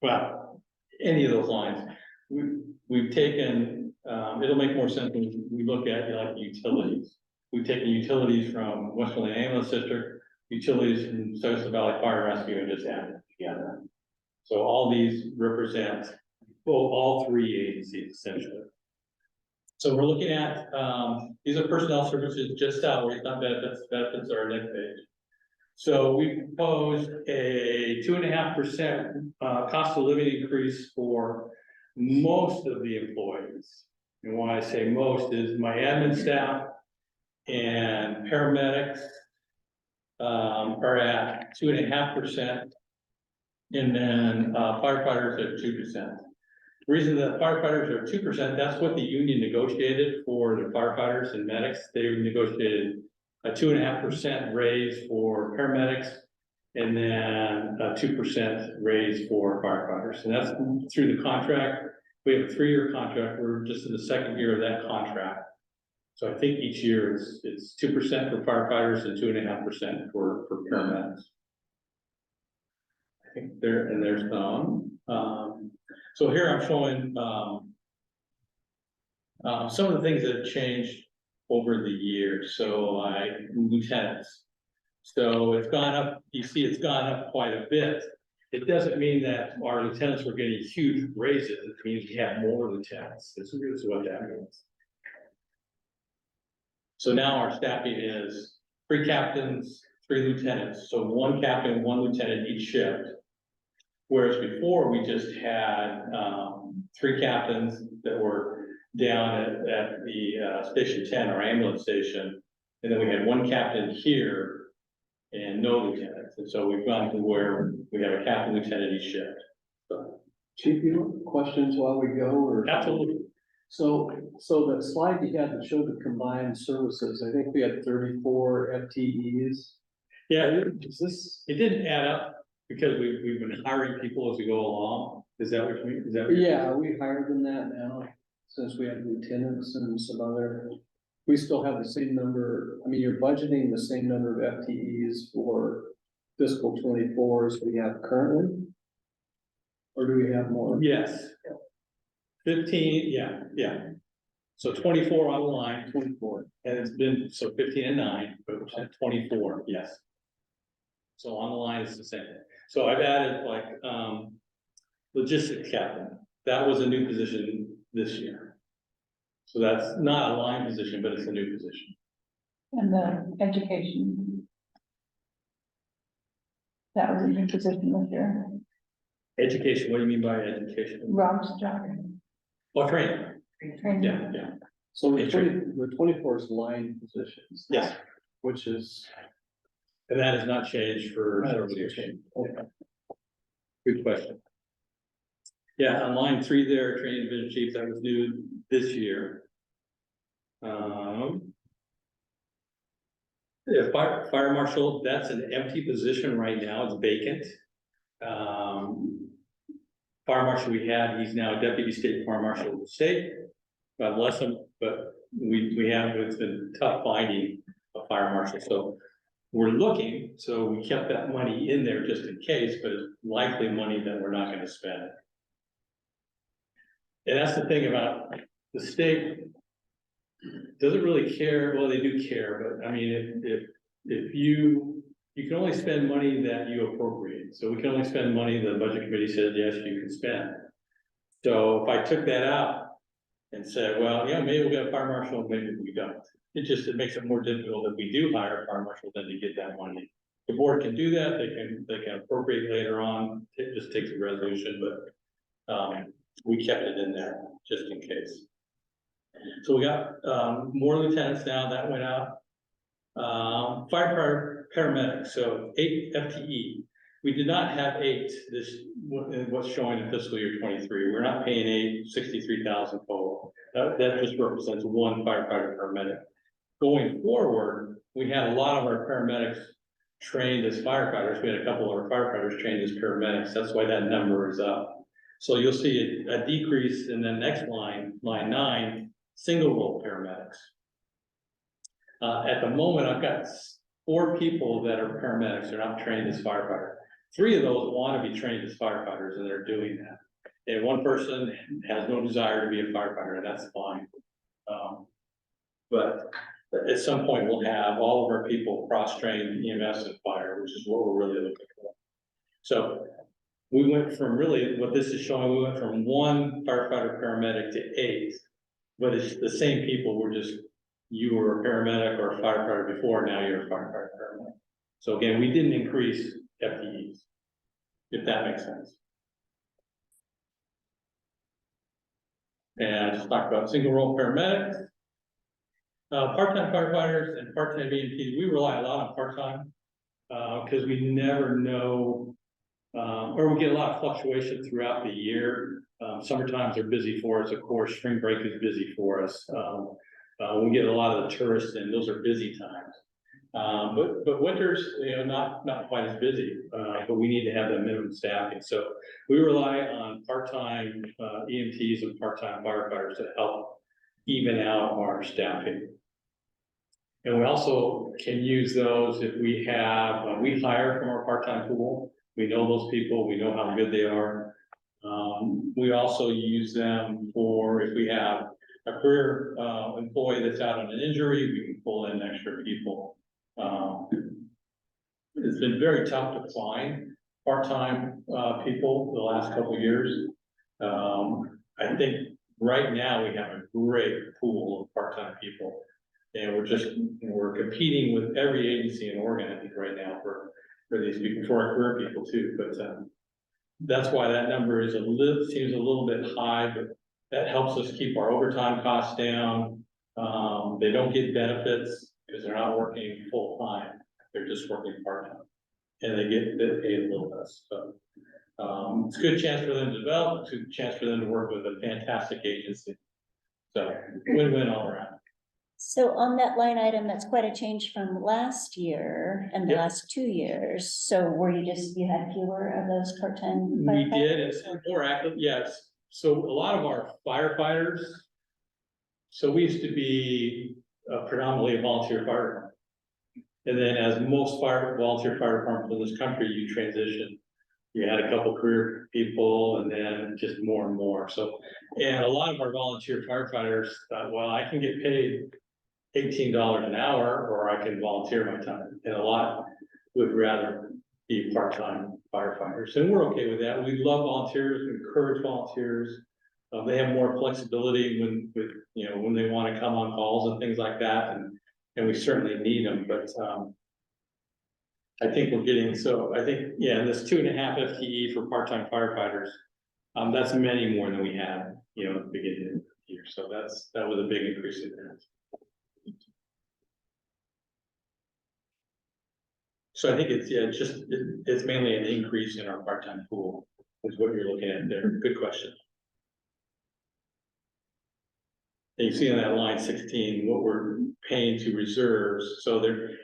Well, any of those lines, we've taken, it'll make more sense when we look at like utilities. We've taken utilities from Western Lane Ambulance District, utilities from Sayusta Valley Fire and Rescue, and just added it together. So all these represent, well, all three agencies essentially. So we're looking at, these are personnel services, just salaries, not benefits. Benefits are next page. So we proposed a 2.5% cost of living increase for most of the employees. And why I say most is my admin staff and paramedics are at 2.5%. And then firefighters at 2%. The reason that firefighters are 2%, that's what the union negotiated for the firefighters and medics. They negotiated a 2.5% raise for paramedics and then a 2% raise for firefighters. And that's through the contract. We have a 3-year contract. We're just in the 2nd year of that contract. So I think each year it's 2% for firefighters and 2.5% for paramedics. I think there's some. So here I'm showing some of the things that have changed over the years. So like lieutenants. So it's gone up, you see it's gone up quite a bit. It doesn't mean that our lieutenants were getting huge raises. It means we have more lieutenants. This is what that means. So now our staffing is 3 captains, 3 lieutenants. So 1 captain, 1 lieutenant each shift. Whereas before we just had 3 captains that were down at the station 10, our ambulance station. And then we had 1 captain here and no lieutenants. And so we've gone to where we have a captain, lieutenant each shift. So, Chief, you have questions while we go, or? absolutely. So that slide you had that showed the combined services, I think we had 34 FTEs. Yeah, Is this? it didn't add up because we've been hiring people as we go along. Is that what you mean? Is that what Yeah, we higher than that now, since we have lieutenants and some other. We still have the same number, I mean, you're budgeting the same number of FTEs for fiscal 24 as we have currently? Or do we have more? Yes. 15, yeah. So 24 on the line, 24, and it's been, so 15 and 9, but 24, yes. So on the line is the same. So I've added like, logistics captain. That was a new position this year. So that's not a line position, but it's a new position. And the education. That was a new position this year. Education, what do you mean by education? Rob's job. Oh, training, Training. yeah. So the Entry. 24 is line positions. Yes. Which is. And that has not changed for several years. Okay. Good question. Yeah, on line 3 there, training division chief, that was new this year. Yeah, fire marshal, that's an empty position right now, it's vacant. Fire marshal we had, he's now deputy state fire marshal of the state. God bless him, but it's been tough finding a fire marshal, so we're looking, so we kept that money in there just in case, but it's likely money that we're not gonna spend. And that's the thing about the state. Doesn't really care, well, they do care, but I mean, if you can only spend money that you appropriate, so we can only spend money the budget committee says, yes, you can spend. So if I took that out and said, well, yeah, maybe we'll get a fire marshal, maybe we don't. It makes it more difficult if we do hire a fire marshal than to get that money. The board can do that, they can appropriate later on, it just takes a resolution, but we kept it in there just in case. So we got more lieutenants now, that went out. Fire paramedics, so 8 FTE. We did not have 8 what's showing in fiscal year 23. We're not paying 8, 63,000 total. That just represents 1 firefighter paramedic. Going forward, we had a lot of our paramedics trained as firefighters. We had a couple of our firefighters trained as paramedics. That's why that number is up. So you'll see a decrease in the next line 9, single role paramedics. At the moment, I've got 4 people that are paramedics. They're not trained as firefighters. 3 of those want to be trained as firefighters, and they're doing that. And 1 person has no desire to be a firefighter, and that's fine. But at some point, we'll have all of our people cross-trained EMS and fire, which is what we're really looking for. So we went from really, what this is showing, we went from 1 firefighter paramedic to 8, but it's the same people. We're just, you were a paramedic or a firefighter before, now you're a firefighter paramedic. So again, we didn't increase FTEs, if that makes sense. And I just talked about single role paramedics. Part-time firefighters and part-time EMTs, we rely a lot on part-time, because we never know, or we get a lot of fluctuation throughout the year. Summer times are busy for us, of course, spring break is busy for us. We get a lot of the tourists in, those are busy times. But winters, not quite as busy, but we need to have that minimum staffing. So we rely on part-time EMTs and part-time firefighters to help even out our staffing. And we also can use those if we have, we hire from our part-time pool. We know those people, we know how good they are. We also use them for if we have a career employee that's out on an injury, we can pull in extra people. It's been very tough to find part-time people the last couple of years. I think right now we have a great pool of part-time people. And we're competing with every agency in Oregon, I think, right now for these people, for our career people too. But that's why that number is seems a little bit high, but that helps us keep our overtime costs down. They don't get benefits because they're not working full time. They're just working part time, and they get paid a little less. So it's a good chance for them to develop. It's a good chance for them to work with a fantastic agency. So win-win all around. So on that line item, that's quite a change from last year and the Yep. last 2 years. So you had fewer of those part-time? We firefighters? did, it's more active, yes. So a lot of our firefighters, so we used to be predominantly a volunteer fire department. And then as most volunteer fire departments in this country, you transition you had a couple career people and then just more and more, so. And a lot of our volunteer firefighters thought, well, I can get paid $18 an hour, or I can volunteer my time, and a lot would rather be part-time firefighters, and we're okay with that. We love volunteers, we encourage volunteers. They have more flexibility when they want to come on calls and things like that, and we certainly need them, but, I think we're getting, so I think, yeah, this 2.5 FTE for part-time firefighters, that's many more than we had, at the beginning of the year, so that was a big increase in that. So I think it's mainly an increase in our part-time pool, is what you're looking at there. Good question. And you see on that line 16, what we're paying to reserves, so they're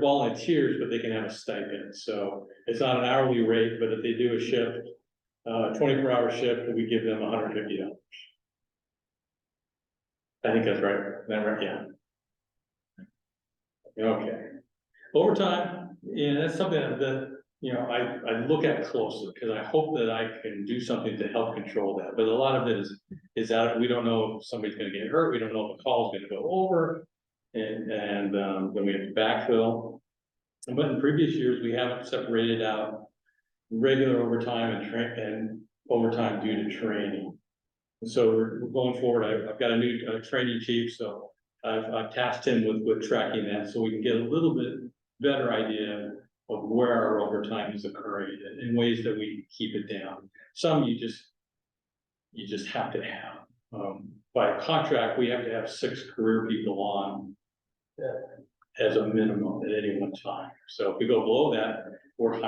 volunteers, but they can have a stipend, so it's not an hourly rate, but if they do a shift, 24-hour shift, we give them $150. I think that's right, yeah. Okay. Overtime, that's something that, I look at closely, because I hope that I can do something to help control that, but a lot of it is out, we don't know if somebody's gonna get hurt, we don't know if a call is gonna go over, and then we have to backfill. But in previous years, we haven't separated out regular overtime and overtime due to training. So we're going forward, I've got a new training chief, so I've tasked him with tracking that, so we can get a little bit better idea of where our overtime is occurring in ways that we keep it down. Some you just have to have. By contract, we have to have 6 career people on as a minimum at any one time. So if we go below that, we're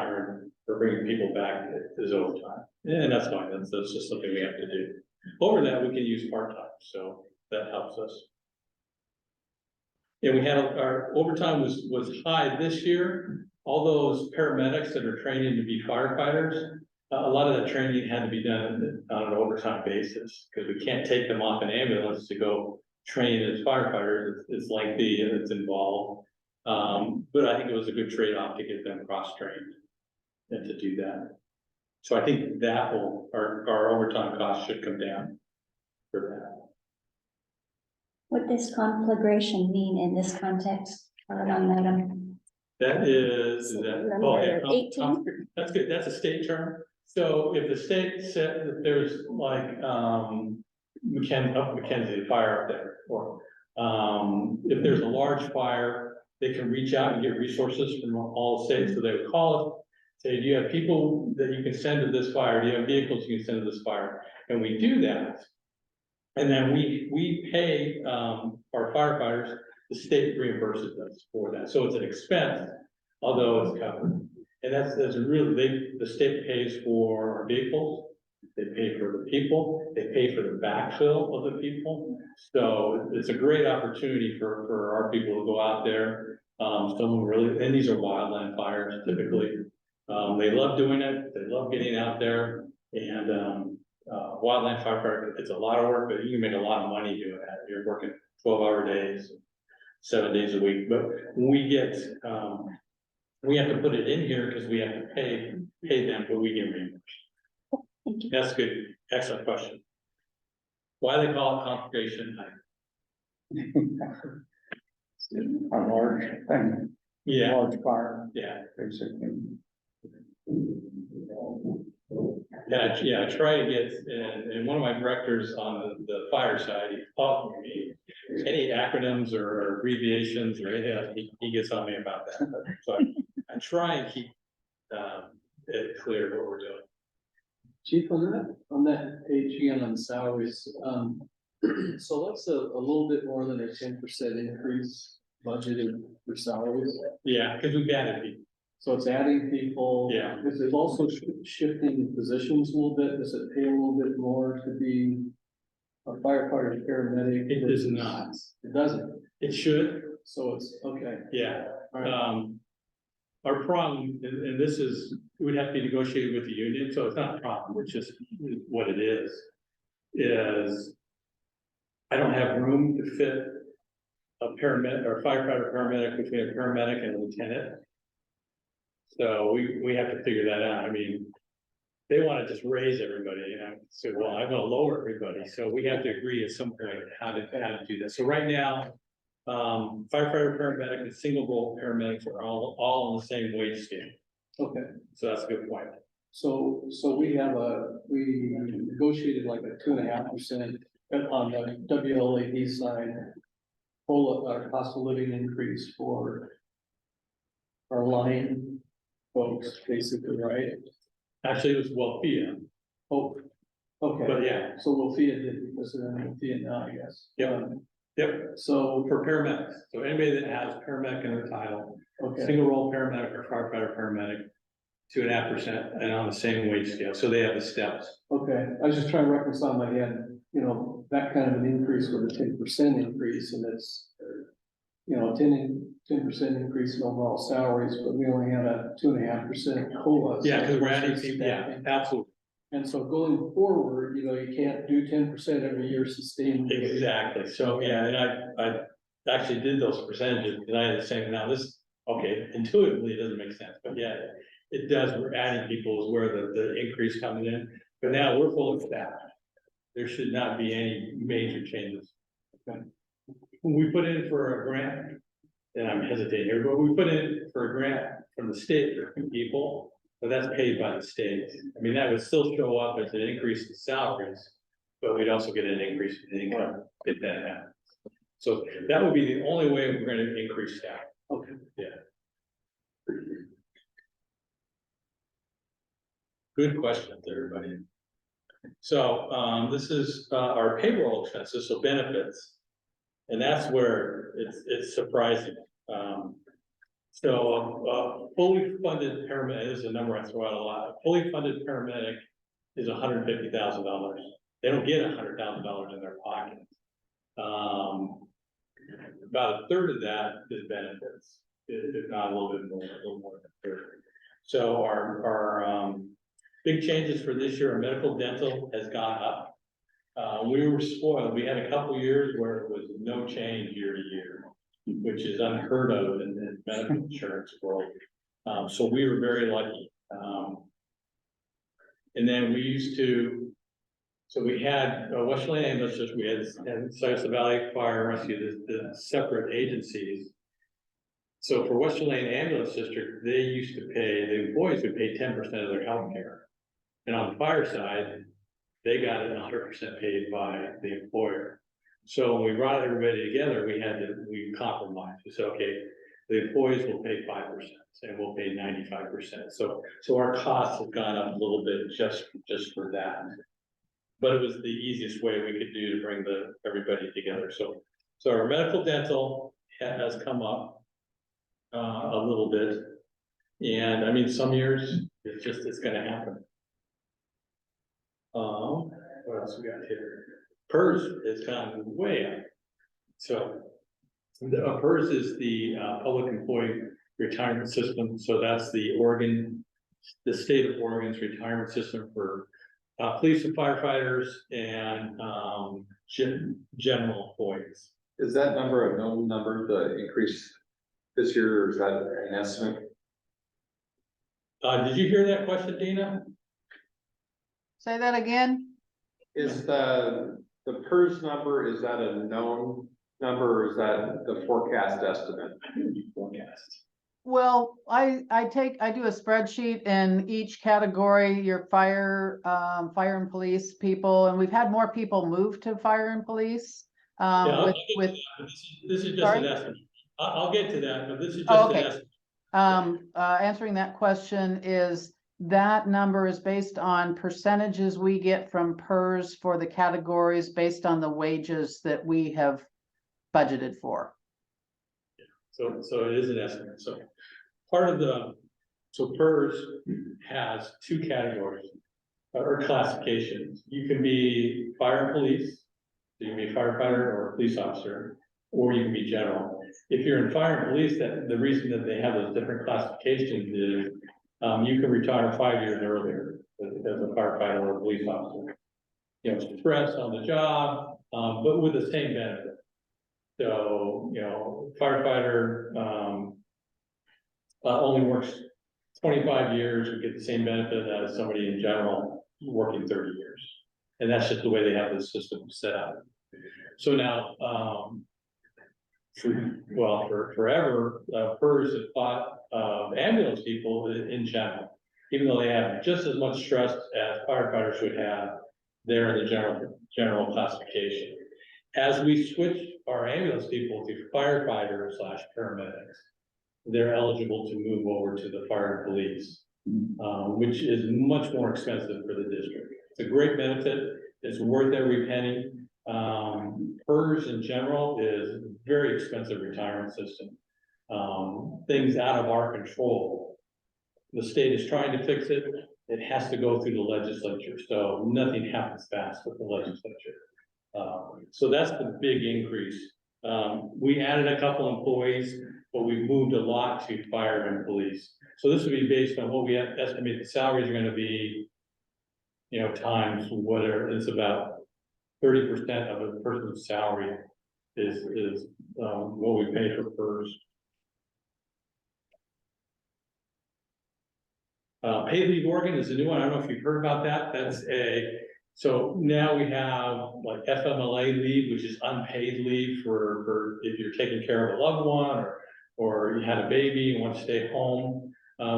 bringing people back as overtime. And that's fine, that's just something we have to do. Over that, we can use part-time, so that helps us. And we had, our overtime was high this year. All those paramedics that are training to be firefighters, a lot of that training had to be done on an overtime basis, because we can't take them off an ambulance to go train as firefighters. It's lengthy and it's involved. But I think it was a good trade-off to get them cross-trained and to do that. So I think that our overtime costs should come down for that. What does conflagration mean in this context? Line item. That is, Number 18. That's good, that's a state term. So if the state said that there's like, Mackenzie fire up there, or, if there's a large fire, they can reach out and get resources from all the states, so they would call us, say, do you have people that you can send to this fire, do you have vehicles you can send to this fire, and we do that. And then we pay, our firefighters, the state reimburses us for that, so it's an expense, although it's covered. And that's really, the state pays for our vehicles, they pay for the people, they pay for the backfill of the people. So it's a great opportunity for our people to go out there. Someone really, and these are wildland fires typically. They love doing it, they love getting out there, and wildland firefighter, it's a lot of work, but you can make a lot of money doing that. You're working 12-hour days, 7 days a week, but we get, we have to put it in here because we have to pay them, but we get reimbursed. Thank you. That's good, excellent question. Why they call it conflagration? A large thing, Yeah, large fire, yeah, basically. yeah, I try to get, and one of my directors on the fire side, he taught me any acronyms or abbreviations or anything else, he gets on me about that. So I try and keep it clear what we're doing. Chief, on that page again on salaries, so that's a little bit more than a 10% increase budgeted for salaries. Yeah, because we've added people. So it's adding people. Yeah. Is it also shifting positions a little bit? Does it pay a little bit more to be a firefighter, paramedic? It does not. It doesn't. It should, So it's, okay. yeah. All right. Our problem, and this is, it would have to be negotiated with the union, so it's not a problem, which is what it is I don't have room to fit a paramedic or firefighter paramedic between a paramedic and a lieutenant. So we have to figure that out. I mean, they want to just raise everybody, and I said, well, I'm gonna lower everybody, so we have to agree at some point how to do that. So right now, firefighter, paramedic, and single role paramedics are all on the same wage scale, Okay, so that's a good point. so we negotiated like a 2.5% on the WLAD side. Our cost of living increase for our line folks, basically, right? Actually, it was Wellfia, Oh, okay. but yeah, So Wilfia did because they're in Wilfia now, I guess. Yep. yep, So, for paramedics, so anybody that has paramedic in their title, okay, single role paramedic or firefighter, paramedic, 2.5% and on the same wage scale, so they have the steps. okay. I was just trying to reconcile my head, you know, that kind of an increase with a 10% increase and it's, you know, 10% increase in overall salaries, but we only had a 2.5% COLA. Yeah, so because we're it's adding just people, yeah, staffing. absolutely, And so going forward, you know, you can't do 10% every year sustainably. exactly, so, yeah, and I actually did those percentages, and I had the same, now this, okay, intuitively, it doesn't make sense, but yeah, it does, we're adding people is where the increase coming in, but now we're full of staff. There should not be any major changes. Okay. When we put in for a grant, and I'm hesitating here, but we put in for a grant from the state for people, but that's paid by the state. I mean, that would still show up as an increase in salaries, but we'd also get an increase in income if that happens. So that would be the only way we're gonna increase staff. Okay. Yeah. Good questions, everybody. So, this is, our payroll expenses, so benefits. And that's where it's surprising. Fully funded paramedic, this is a number I throw out a lot, a fully funded paramedic is $150,000. They don't get $100,000 in their pocket. About a third of that is benefits, if not a little bit more, a little more than a third. So our big changes for this year, our medical dental has gone up. We were spoiled. We had a couple years where it was no change year to year, which is unheard of in the medical insurance world. So we were very lucky. And then we used to, so we had Western Ambulance District, we had Syosset Valley Fire Rescue, the separate agencies. So for Western Lane Ambulance District, they used to pay, the employees would pay 10% of their health care. And on the fire side, they got it 100% paid by the employer. So when we brought everybody together, we compromised. We said, okay, the employees will pay 5% and we'll pay 95%. So our costs have gone up a little bit just for that. But it was the easiest way we could do to bring everybody together. So our medical dental has come up a little bit. And I mean, some years it's gonna happen. What else we got here? PERS has gone way up. So the PERS is the Public Employee Retirement System. So that's the state of Oregon's retirement system for police and firefighters and general employees. Is that number a known number, the increase this year, or is that an estimate? Did you hear that question, Dina? Say that again? Is the PERS number, is that a known number, or is that the forecast estimate? Forecast. Well, I do a spreadsheet in each category, your fire and police people, and we've had more people move to fire and police. Yeah, With, this is just sorry? an estimate. I'll get to that, but this is Oh, just an okay. estimate. Answering that question is that number is based on percentages we get from PERS for the categories based on the wages that we have budgeted for. So it is an estimate. So part of so PERS has two categories or classifications. You can be fire and police, so you can be a firefighter or a police officer, or you can be general. If you're in fire and police, that the reason that they have those different classifications is you can retire 5 years earlier as a firefighter or a police officer. You know, stress on the job, but with the same benefit. So, you know, firefighter only works 25 years, we get the same benefit as somebody in general working 30 years. And that's just the way they have the system set up. So now, for forever, PERS have thought of ambulance people in general, even though they have just as much stress as firefighters would have, they're in the general classification. As we switch our ambulance people to firefighters/paramedics, they're eligible to move over to the fire and police, which is much more expensive for the district. It's a great benefit. It's worth every penny. PERS in general is a very expensive retirement system. Things out of our control. The state is trying to fix it. It has to go through the legislature. So nothing happens fast with the legislature. So that's the big increase. We added a couple employees, but we've moved a lot to fire and police. So this would be based on what we estimate the salaries are going to be, times whatever. It's about 30% of a person's salary is what we pay for PERS. Paid leave Oregon is a new one. I don't know if you've heard about that. So now we have like FMLA leave, which is unpaid leave for if you're taking care of a loved one or you had a baby and want to stay home.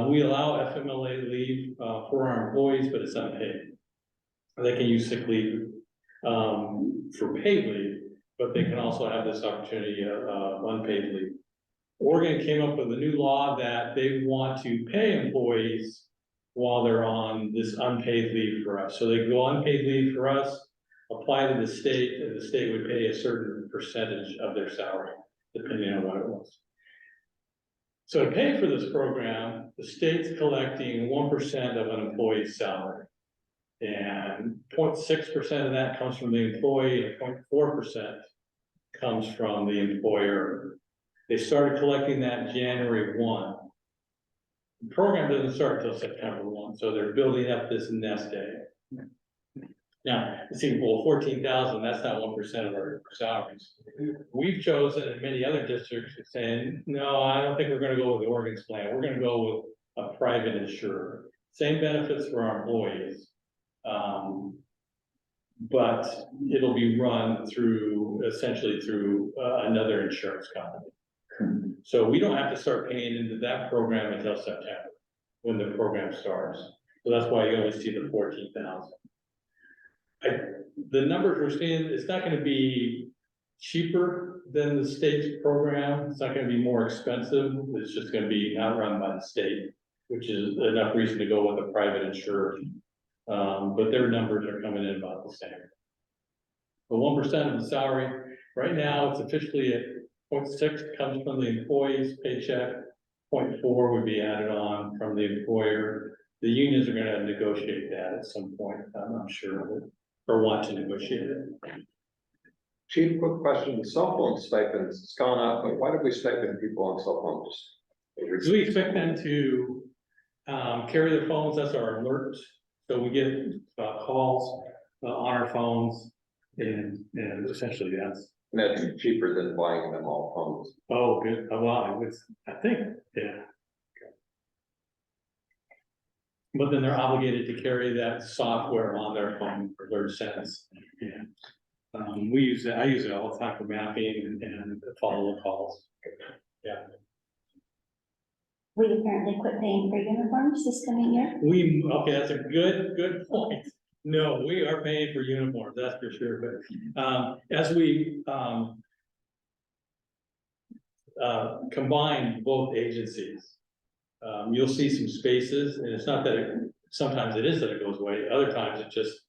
We allow FMLA leave for our employees, but it's unpaid. They can use sick leave for paid leave, but they can also have this opportunity of unpaid leave. Oregon came up with a new law that they want to pay employees while they're on this unpaid leave for us. So they go unpaid leave for us, apply to the state, and the state would pay a certain percentage of their salary, depending on what it was. So to pay for this program, the state's collecting 1% of an employee's salary. And 0.6% of that comes from the employee, and 0.4% comes from the employer. They started collecting that January 1. The program doesn't start until September 1, so they're building up this nest egg. Now, it seems, well, 14,000, that's not 1% of our salaries. We've chosen, and many other districts are saying, no, I don't think we're gonna go with Oregon's plan. We're gonna go with a private insurer. Same benefits for our employees. But it'll be run essentially through another insurance company. So we don't have to start paying into that program until September, when the program starts. So that's why you only see the 14,000. The numbers we're seeing, it's not going to be cheaper than the state's program. It's not going to be more expensive. It's just going to be outrun by the state, which is enough reason to go with a private insurer. But their numbers are coming in about the same. But 1% of the salary, right now, it's officially at 0.6 comes from the employee's paycheck. 0.4 would be added on from the employer. The unions are gonna negotiate that at some point, I'm sure, or want to negotiate it. Chief, quick question, the cell phone stipends, it's gone up, but why do we stipend people on cell phones? So we expect them to carry their phones, that's our alerts. So we get calls on our phones and essentially that's. That's cheaper than buying them all phones. Oh, good. Well, I think, yeah. But then they're obligated to carry that software on their phone for alert cents. Yeah. I use it all the time for mapping and follow-up calls. Yeah. We apparently quit paying for uniforms this coming year. Okay, that's a good point. No, we are paying for uniforms, that's for sure, but as we combine both agencies, you'll see some spaces, and it's not that sometimes it is that it goes away, other times it just,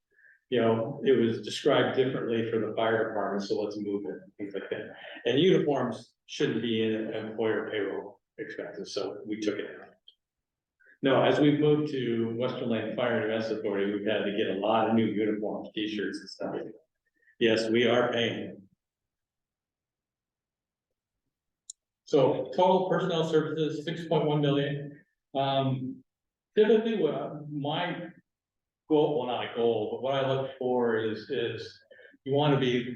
it was described differently for the fire department, so let's move it, things like that. And uniforms shouldn't be in employer payroll expenses, so we took it out. No, as we've moved to Western Lane Fire and EMS Authority, we've had to get a lot of new uniforms, t-shirts and stuff. Yes, we are paying. So total personnel services, 6.1 million. Typically what my goal, well, not a goal, but what I look for is you want to be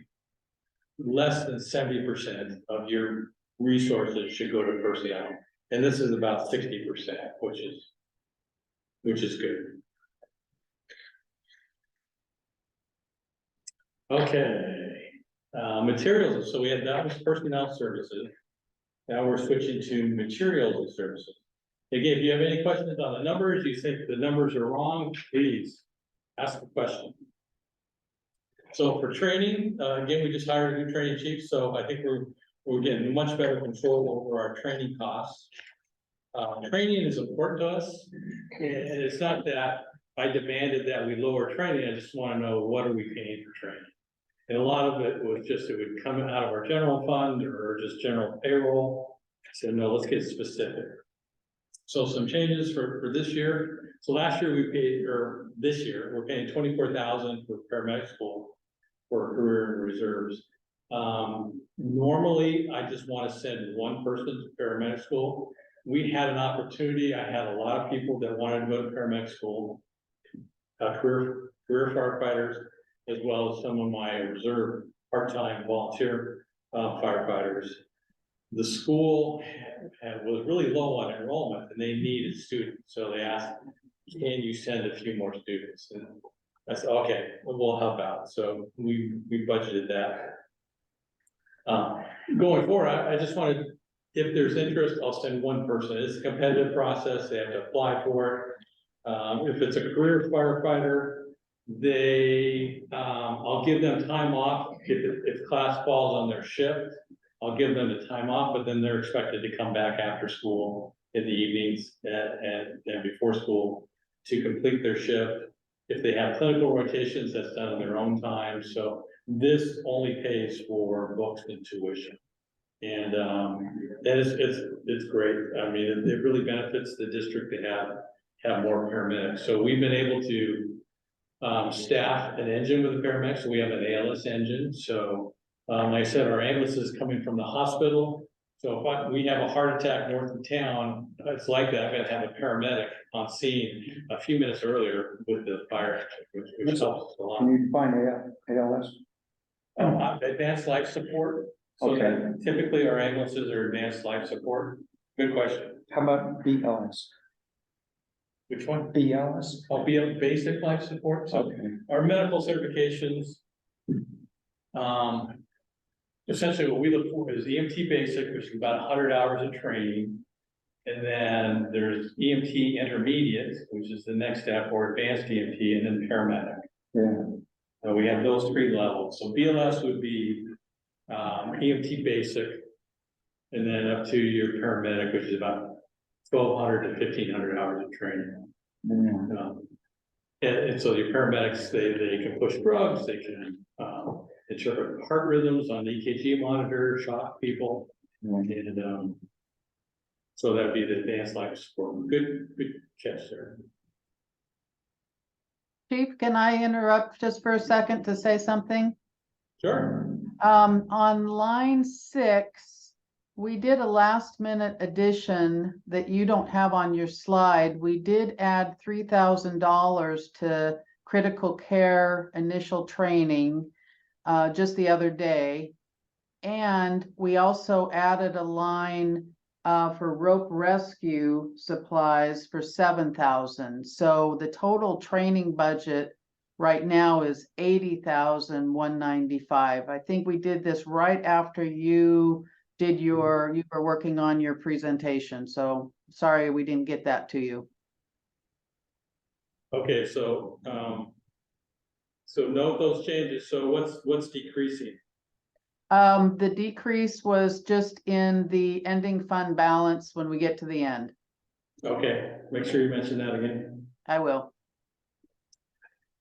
less than 70% of your resources should go to personnel. And this is about 60%, which is which is good. Okay, materials, so that was personnel services. Now we're switching to materials and services. Again, if you have any questions on the numbers, you think the numbers are wrong, please ask a question. So for training, again, we just hired a new training chief, so I think we're getting much better control over our training costs. Training is important to us, and it's not that I demanded that we lower training, I just want to know what are we paying for training? And a lot of it was just, it would come out of our general fund or just general payroll. So no, let's get specific. So some changes for this year. So last year we paid, or this year, we're paying 24,000 for paramedic school for career and reserves. Normally, I just want to send one person to paramedic school. We had an opportunity. I had a lot of people that wanted to go to paramedic school, career firefighters, as well as some of my reserve part-time volunteer firefighters. The school was really low on enrollment and they needed students. So they asked, can you send a few more students? And I said, okay, we'll help out. So we budgeted that. Going forward, I just wanted, if there's interest, I'll send one person. It's a competitive process. They have to apply for it. If it's a career firefighter, I'll give them time off if class falls on their shift. I'll give them the time off, but then they're expected to come back after school in the evenings and before school to complete their shift. If they have clinical rotations, that's done in their own time. So this only pays for books and tuition. And it's great. I mean, it really benefits the district to have more paramedics. So we've been able to staff an engine with the paramedics. So we have an ALS engine. So like I said, our ambulance is coming from the hospital. So if we have a heart attack north of town, it's likely I'm gonna have a paramedic on scene a few minutes earlier with the fire engine, which helps a lot. Can you define ALS? Advanced life support. So Okay. typically our ambulances are advanced life support. Good question. How about BLS? Which one? BLS? I'll be a basic life support. So Okay. our medical certifications. Essentially what we look for is EMT basic, which is about 100 hours of training. And then there's EMT intermediate, which is the next step, or advanced EMT, and then paramedic. Yeah. So we have those 3 levels. So BLS would be EMT basic, and then up to your paramedic, which is about 1,200 to 1,500 hours of training. Yeah. And so your paramedics, they can push drugs, they can interpret heart rhythms on the EKG monitor, shock people, and so that'd be the advanced life support. Good catch there. Chief, can I interrupt just for a second to say something? Sure. On line 6, we did a last minute addition that you don't have on your slide. We did add $3,000 to critical care initial training just the other day. And we also added a line for rope rescue supplies for $7,000. So the total training budget right now is $80,195. I think we did this right after you were working on your presentation. So sorry we didn't get that to you. Okay, so note those changes. So what's decreasing? The decrease was just in the ending fund balance when we get to the end. Okay, make sure you mention that again. I will.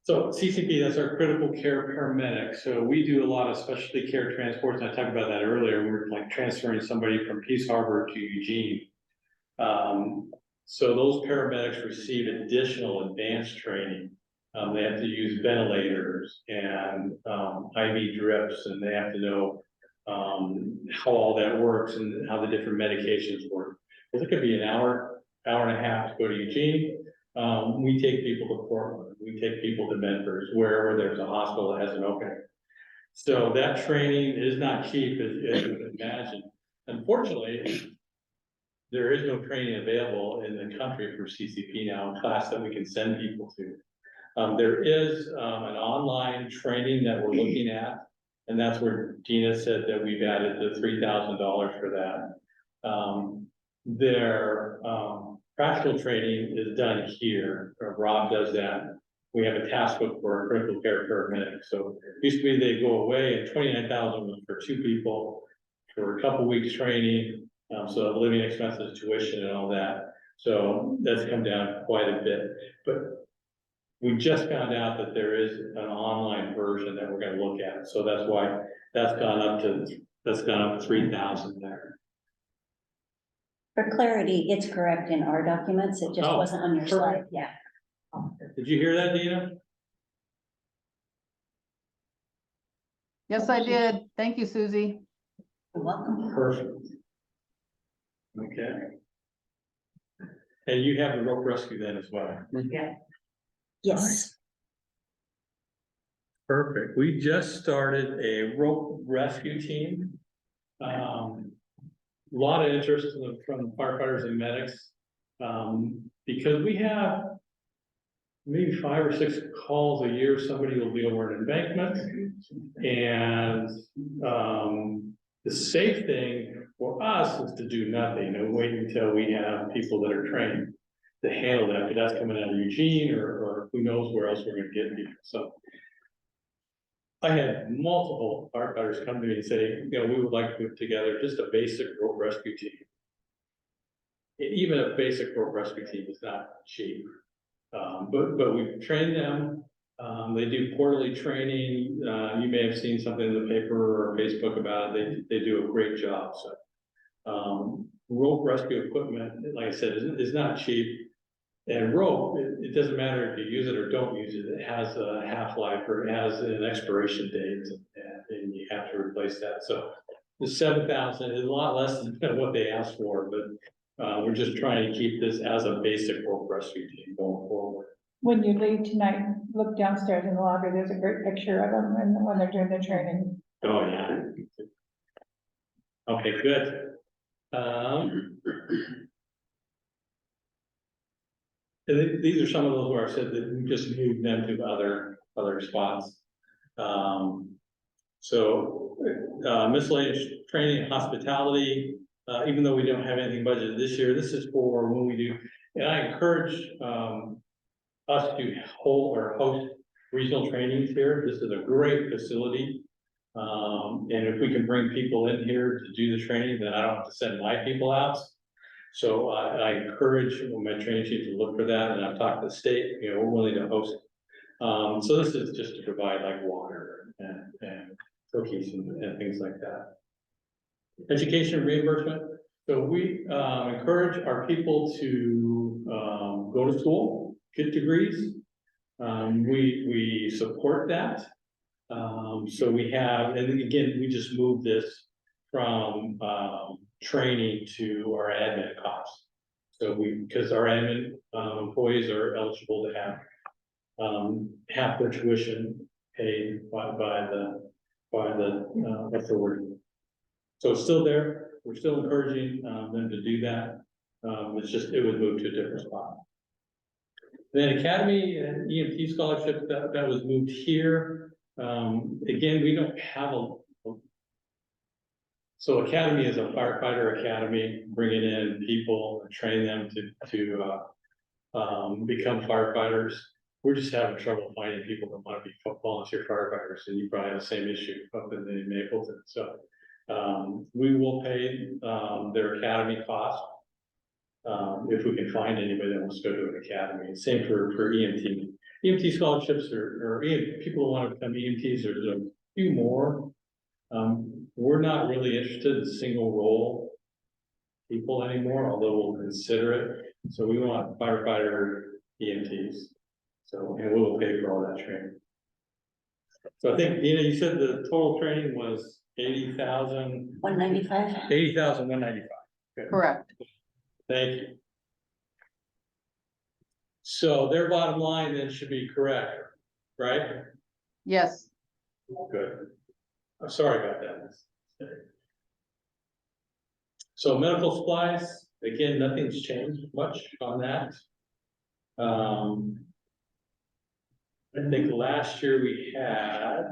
So CCP, that's our critical care paramedic. So we do a lot of specialty care transports. And I talked about that earlier. We're like transferring somebody from Peace Harbor to Eugene. So those paramedics receive additional advanced training. They have to use ventilators and IV drips, and they have to know how all that works and how the different medications work. Because it could be an hour and a half to go to Eugene. We take people to Portland, we take people to Memphis, wherever there's a hospital that has an opening. So that training is not cheap, as you can imagine. Unfortunately, there is no training available in the country for CCP now, a class that we can send people to. There is, an online training that we're looking at, and that's where Dina said that we've added the $3,000 for that. Their, practical training is done here, Rob does that. We have a task book for a critical care paramedic, so it used to be they go away and 29,000 was for 2 people for a couple weeks training, so living expenses, tuition and all that. So that's come down quite a bit, but we just found out that there is an online version that we're gonna look at, so that's why that's gone up 3,000 there. For clarity, it's correct in our documents, it just Oh, wasn't on your slide, perfect. yeah. Did you hear that, Dina? Yes, I did. Thank you, Susie. You're welcome. Perfect. Okay. And you have the rope rescue then as well. Yes, Perfect. We just started a rope rescue team. A lot of interest from firefighters and medics. Because we have maybe 5 or 6 calls a year, somebody will be over an embankment. And, the safe thing for us is to do nothing and wait until we have people that are trained to handle that, but that's coming out of Eugene or who knows where else we're gonna get people, so. I had multiple firefighters come to me and say, you know, we would like to put together just a basic rope rescue team. Even a basic rope rescue team is not cheap. But we've trained them, they do quarterly training, you may have seen something in the paper or Facebook about it, they do a great job, so. Rope rescue equipment, like I said, is not cheap. And rope, it doesn't matter if you use it or don't use it, it has a half-life or it has an expiration date and you have to replace that. So the 7,000 is a lot less than what they asked for, but we're just trying to keep this as a basic rope rescue team going forward. When you leave tonight, look downstairs in the lobby, there's a great picture of them and when they're doing the training. Oh, yeah. Okay, good. And these are some of those where I said that we just moved them to other spots. So miscellaneous training and hospitality, even though we don't have anything budgeted this year, this is for when we do. And I encourage us to hold or host regional trainings here. This is a great facility. And if we can bring people in here to do the training, then I don't have to send my people out. So I encourage my training team to look for that, and I've talked to the state, you know, we're willing to host. So this is just to provide like water and cookies and things like that. Education reimbursement. So we encourage our people to go to school, get degrees. We support that. So we have, and again, we just moved this from training to our admin costs. So because our admin employees are eligible to have half their tuition paid by the what's the word? So it's still there. We're still encouraging them to do that. It's just, it would move to a different spot. Then Academy and EMT scholarship that was moved here. Again, we don't have so Academy is a firefighter academy, bringing in people and train them to become firefighters. We're just having trouble finding people that want to be volunteer firefighters, and you probably have the same issue up in Mapleton. So we will pay their academy cost if we can find anybody that wants to go to an academy. Same for EMT. EMT scholarships or people who want to become EMTs, there's a few more. We're not really interested in single role people anymore, although we'll consider it. So we want firefighter EMTs. So, and we will pay for all that training. So I think, Dina, you said the total training was 80,000. 195. 80,195. Correct. Thank you. So their bottom line then should be correct, right? Yes. Good. I'm sorry about that. So medical supplies, again, nothing's changed much on that. I think last year we had.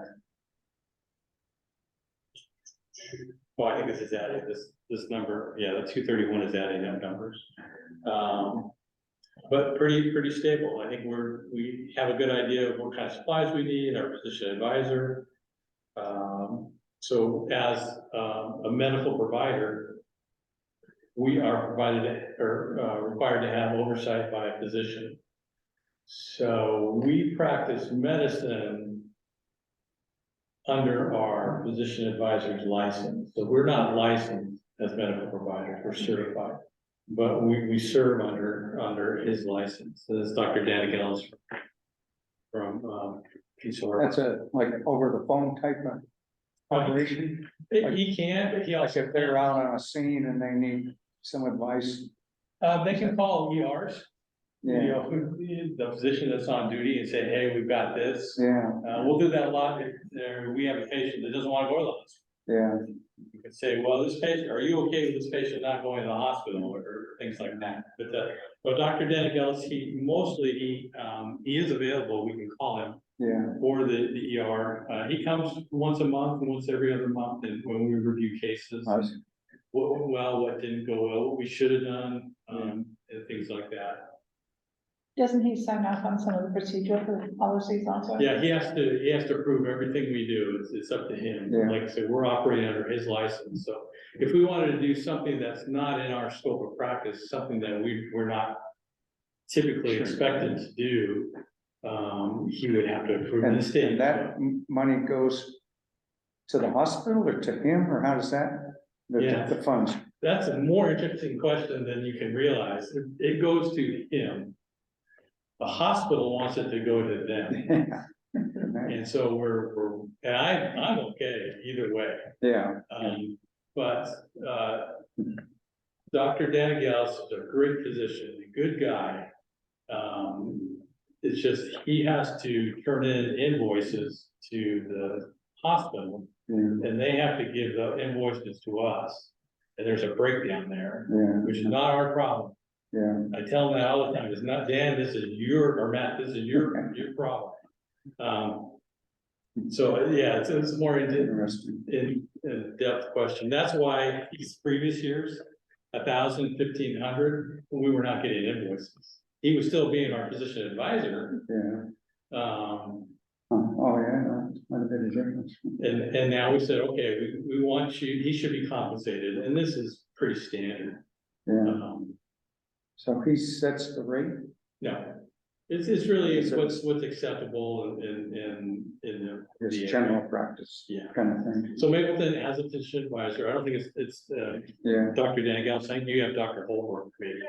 Well, I think this is adding this number, yeah, the 231 is adding up numbers. But pretty stable. I think we have a good idea of what kind of supplies we need, our physician advisor. So as a medical provider, we are provided or required to have oversight by a physician. So we practice medicine under our physician advisor's license. So we're not licensed as medical providers, we're certified. But we serve under his license. So this is Dr. Dan Gillis from Peace Harbor. That's a, like, over the phone type of operation? He can, but he Like also. if they're out on a scene and they need some advice, They can call ERs, you yeah, know, the physician that's on duty and say, hey, we've got this. yeah, We'll do that a lot if we have a patient that doesn't want to go to the hospital. yeah, You could say, well, this patient, are you okay with this patient not going to the hospital or things like that? But Dr. Denigelis, he is available, we can call him yeah. for the ER. He comes once a month, once every other month, and when we review cases. I was- What went well, what didn't go well, what we should have done, and things like that. Doesn't he sign off on some of the procedural policies also? Yeah, he has to approve everything we do, it's up to him. Yeah. Like I said, we're operating under his license, so if we wanted to do something that's not in our scope of practice, something that we're not typically Sure. expected to do, he would have to approve And the state. and that money goes to the hospital or to him, or how does that? Yeah. The funds, That's a more interesting question than you can realize. It goes to him. The hospital wants it to go to them. And so and I'm okay either way. yeah, But, Dr. Daniels is a great physician, a good guy. It's just, he has to turn in invoices to the hospital, yeah, and they have to give the invoices to us. And there's a breakdown there, which is not our problem. yeah, I tell them that all the time, it's not, Dan, this is or Matt, this is your problem. So, yeah, it's more interesting. in depth question. That's why these previous years, 1,000, 1,500, we were not getting invoices. He was still being our physician advisor. Yeah, Um, oh, yeah, that's quite a bit of difference. and now we said, okay, we want you, he should be compensated, and this is pretty standard. Yeah, so he sets the rate? No, it's really Is it- what's acceptable in the. It's general practice. Yeah. Kind of thing, So Mapleton as a physician advisor, I don't think it's yeah. Dr. Dan Gals, I think you have Dr. Holbrook maybe.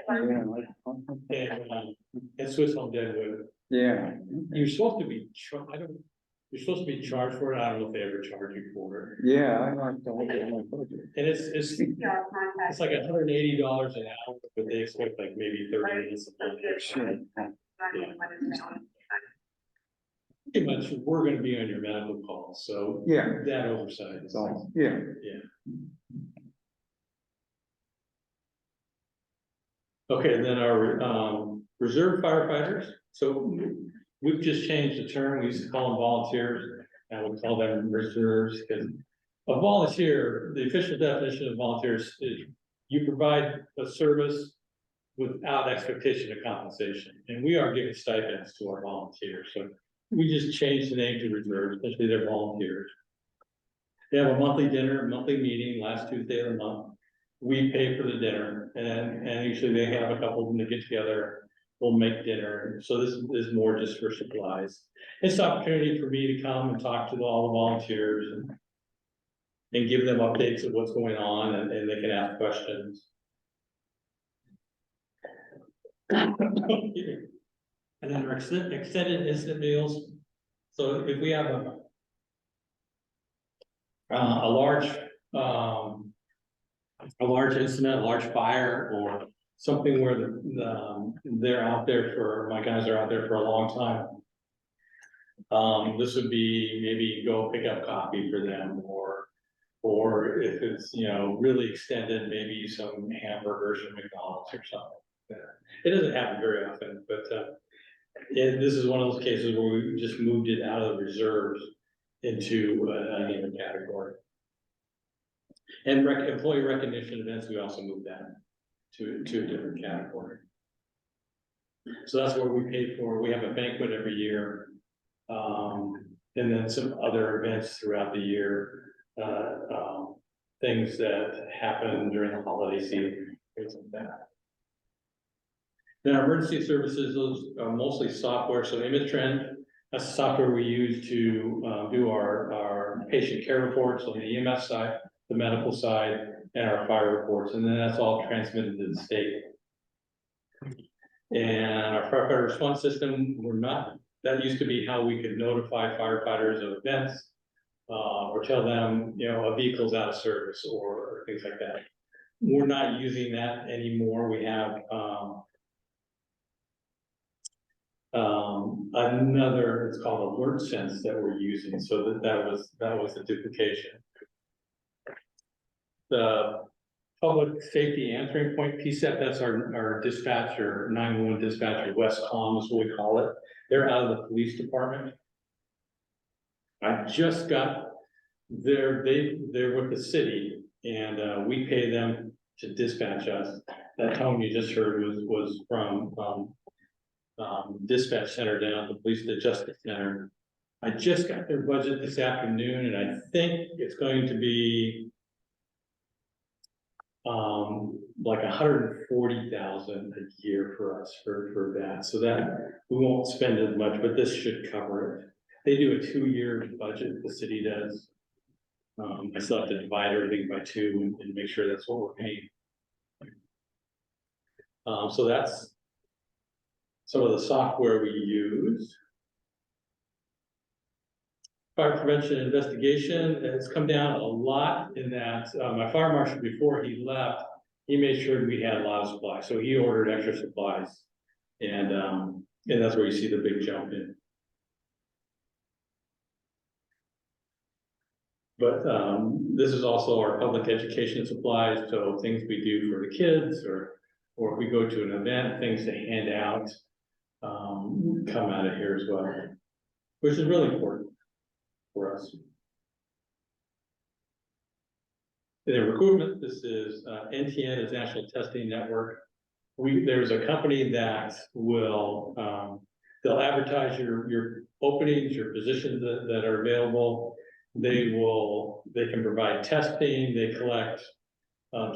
And Swiss Home Deadwood, Yeah, you're supposed to be, you're supposed to be charged for it, I don't know if they ever charge you for it. yeah, I like the whole budget. And it's like $180 an hour, but they expect like maybe 30 minutes. Sure. Pretty much, we're gonna be on your medical calls, so Yeah, that oversight is all. yeah, Okay, and then our reserve firefighters, so we've just changed the term, we used to call them volunteers, and we call them reserves, because a volunteer, the official definition of volunteers is you provide a service without expectation of compensation, and we are giving stipends to our volunteers, so we just changed the name to reserves, essentially they're volunteers. They have a monthly dinner, a monthly meeting, last Tuesday of the month. We pay for the dinner, and usually they have a couple of them that get together, we'll make dinner, so this is more just for supplies. It's an opportunity for me to come and talk to all the volunteers and give them updates of what's going on, and they can ask questions. And then our extended incident meals, so if we have a large incident, a large fire, or something where they're out there my guys are out there for a long time. This would be maybe go pick up coffee for them, or Or if it's, you know, really extended, maybe some hamburgers or McDonald's or something. It doesn't happen very often, but, this is one of those cases where we just moved it out of the reserves into another category. And employee recognition events, we also moved that to a different category. So that's what we pay for. We have a banquet every year. And then some other events throughout the year, things that happen during the holiday season, things like that. Then our emergency services, those are mostly software. So Image Trend, that's the software we use to do our patient care reports on the EMS side, the medical side, and our fire reports. And then that's all transmitted to the state. And our firefighter response system, that used to be how we could notify firefighters of events, or tell them, you know, a vehicle's out of service or things like that. We're not using that anymore. We have, another, it's called Alert Sense that we're using, so that was the duplication. The public safety answering point PSEP, that's our dispatcher, 911 dispatcher, Westcom is what we call it. They're out of the police department. I just got they're with the city, and we pay them to dispatch us. That tone you just heard was from dispatch center down at the police justice center. I just got their budget this afternoon, and I think it's going to be like 140,000 a year for us for that. So that we won't spend as much, but this should cover it. They do a 2-year budget, the city does. I still have to divide everything by 2 and make sure that's what we're paying. So that's some of the software we use. Fire prevention and investigation has come down a lot in that my fire marshal, before he left, he made sure we had a lot of supplies. So he ordered extra supplies, and that's where you see the big jump in. But this is also our public education supplies, so things we do for the kids, or if we go to an event, things to hand out, come out of here as well, which is really important for us. And then recruitment, this is NTN, is National Testing Network. There's a company that will they'll advertise your openings, your positions that are available. They can provide testing, they collect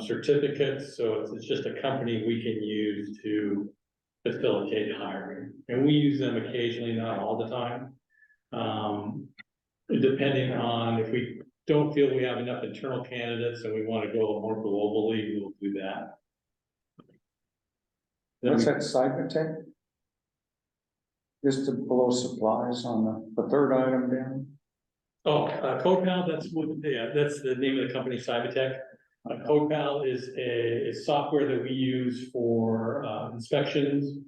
certificates, so it's just a company we can use to facilitate hiring. And we use them occasionally, not all the time. Depending on if we don't feel we have enough internal candidates and we want to go more globally, we'll do that. What's that Cybertech? Just to below supplies on the third item down. Oh, CodePal, that's the name of the company, Cybertech. CodePal is a software that we use for inspections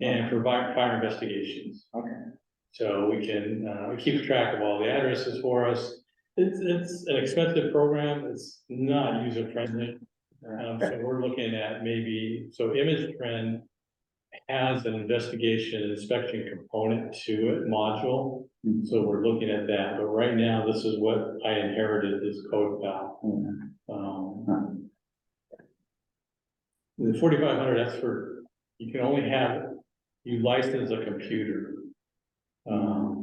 and for fire investigations. Okay. So we can keep track of all the addresses for us. It's an expensive program. It's not user friendly. So we're looking at so Image Trend has an investigation and inspection component to it, module. Mm-hmm. So we're looking at that, but right now, this is what I inherited, this CodePal. Mm-hmm. The 4,500, that's for, you can only you license a computer.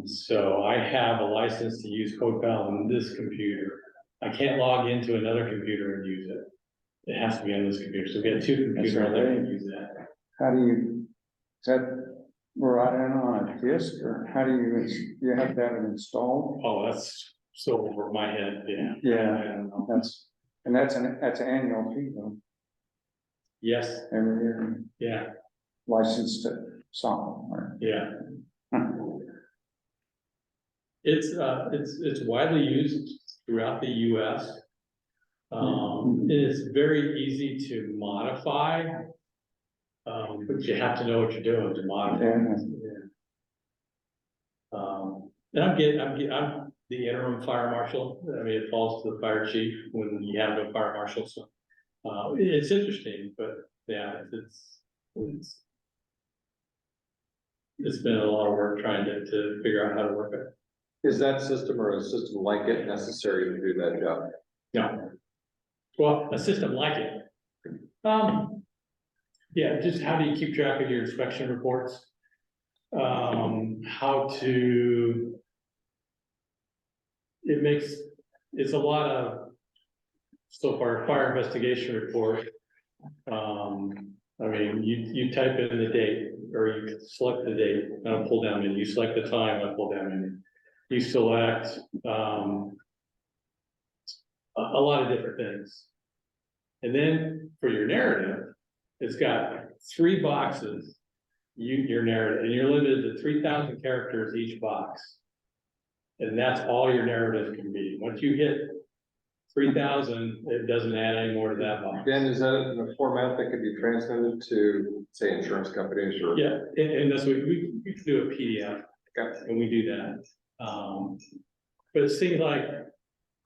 So I have a license to use CodePal on this computer. I can't log into another computer and use it. It has to be on this computer. So we have 2 computers that can use that. How do you, is that right on a disk, or how do you have to have it installed? Oh, that's so over my head, yeah. Yeah, I don't know. that's an annual fee though, Yes, every year, yeah, licensed to software. yeah. It's widely used throughout the US. It is very easy to modify. But you have to know what you're doing to modify. Yeah. And the interim fire marshal. I mean, it falls to the fire chief when you have no fire marshal, so. It's interesting, but yeah, it's been a lot of work trying to figure out how to work it. Is that system or a system like it necessary to do that job? No. Well, a system like it. Yeah, just how do you keep track of your inspection reports? How to. It's a lot of. So for a fire investigation report. I mean, you type in the date, or you select the date, and I'll pull down menu, you select the time, I'll pull down menu. You select, a lot of different things. And then for your narrative, it's got 3 boxes, your narrative, and you're limited to 3,000 characters each box. And that's all your narrative can be. Once you hit 3,000, it doesn't add any more to that box. Ben, is that in a format that could be transmitted to, say, insurance companies or? Yeah, and that's what we can do a PDF, Okay. and we do that. But it seems like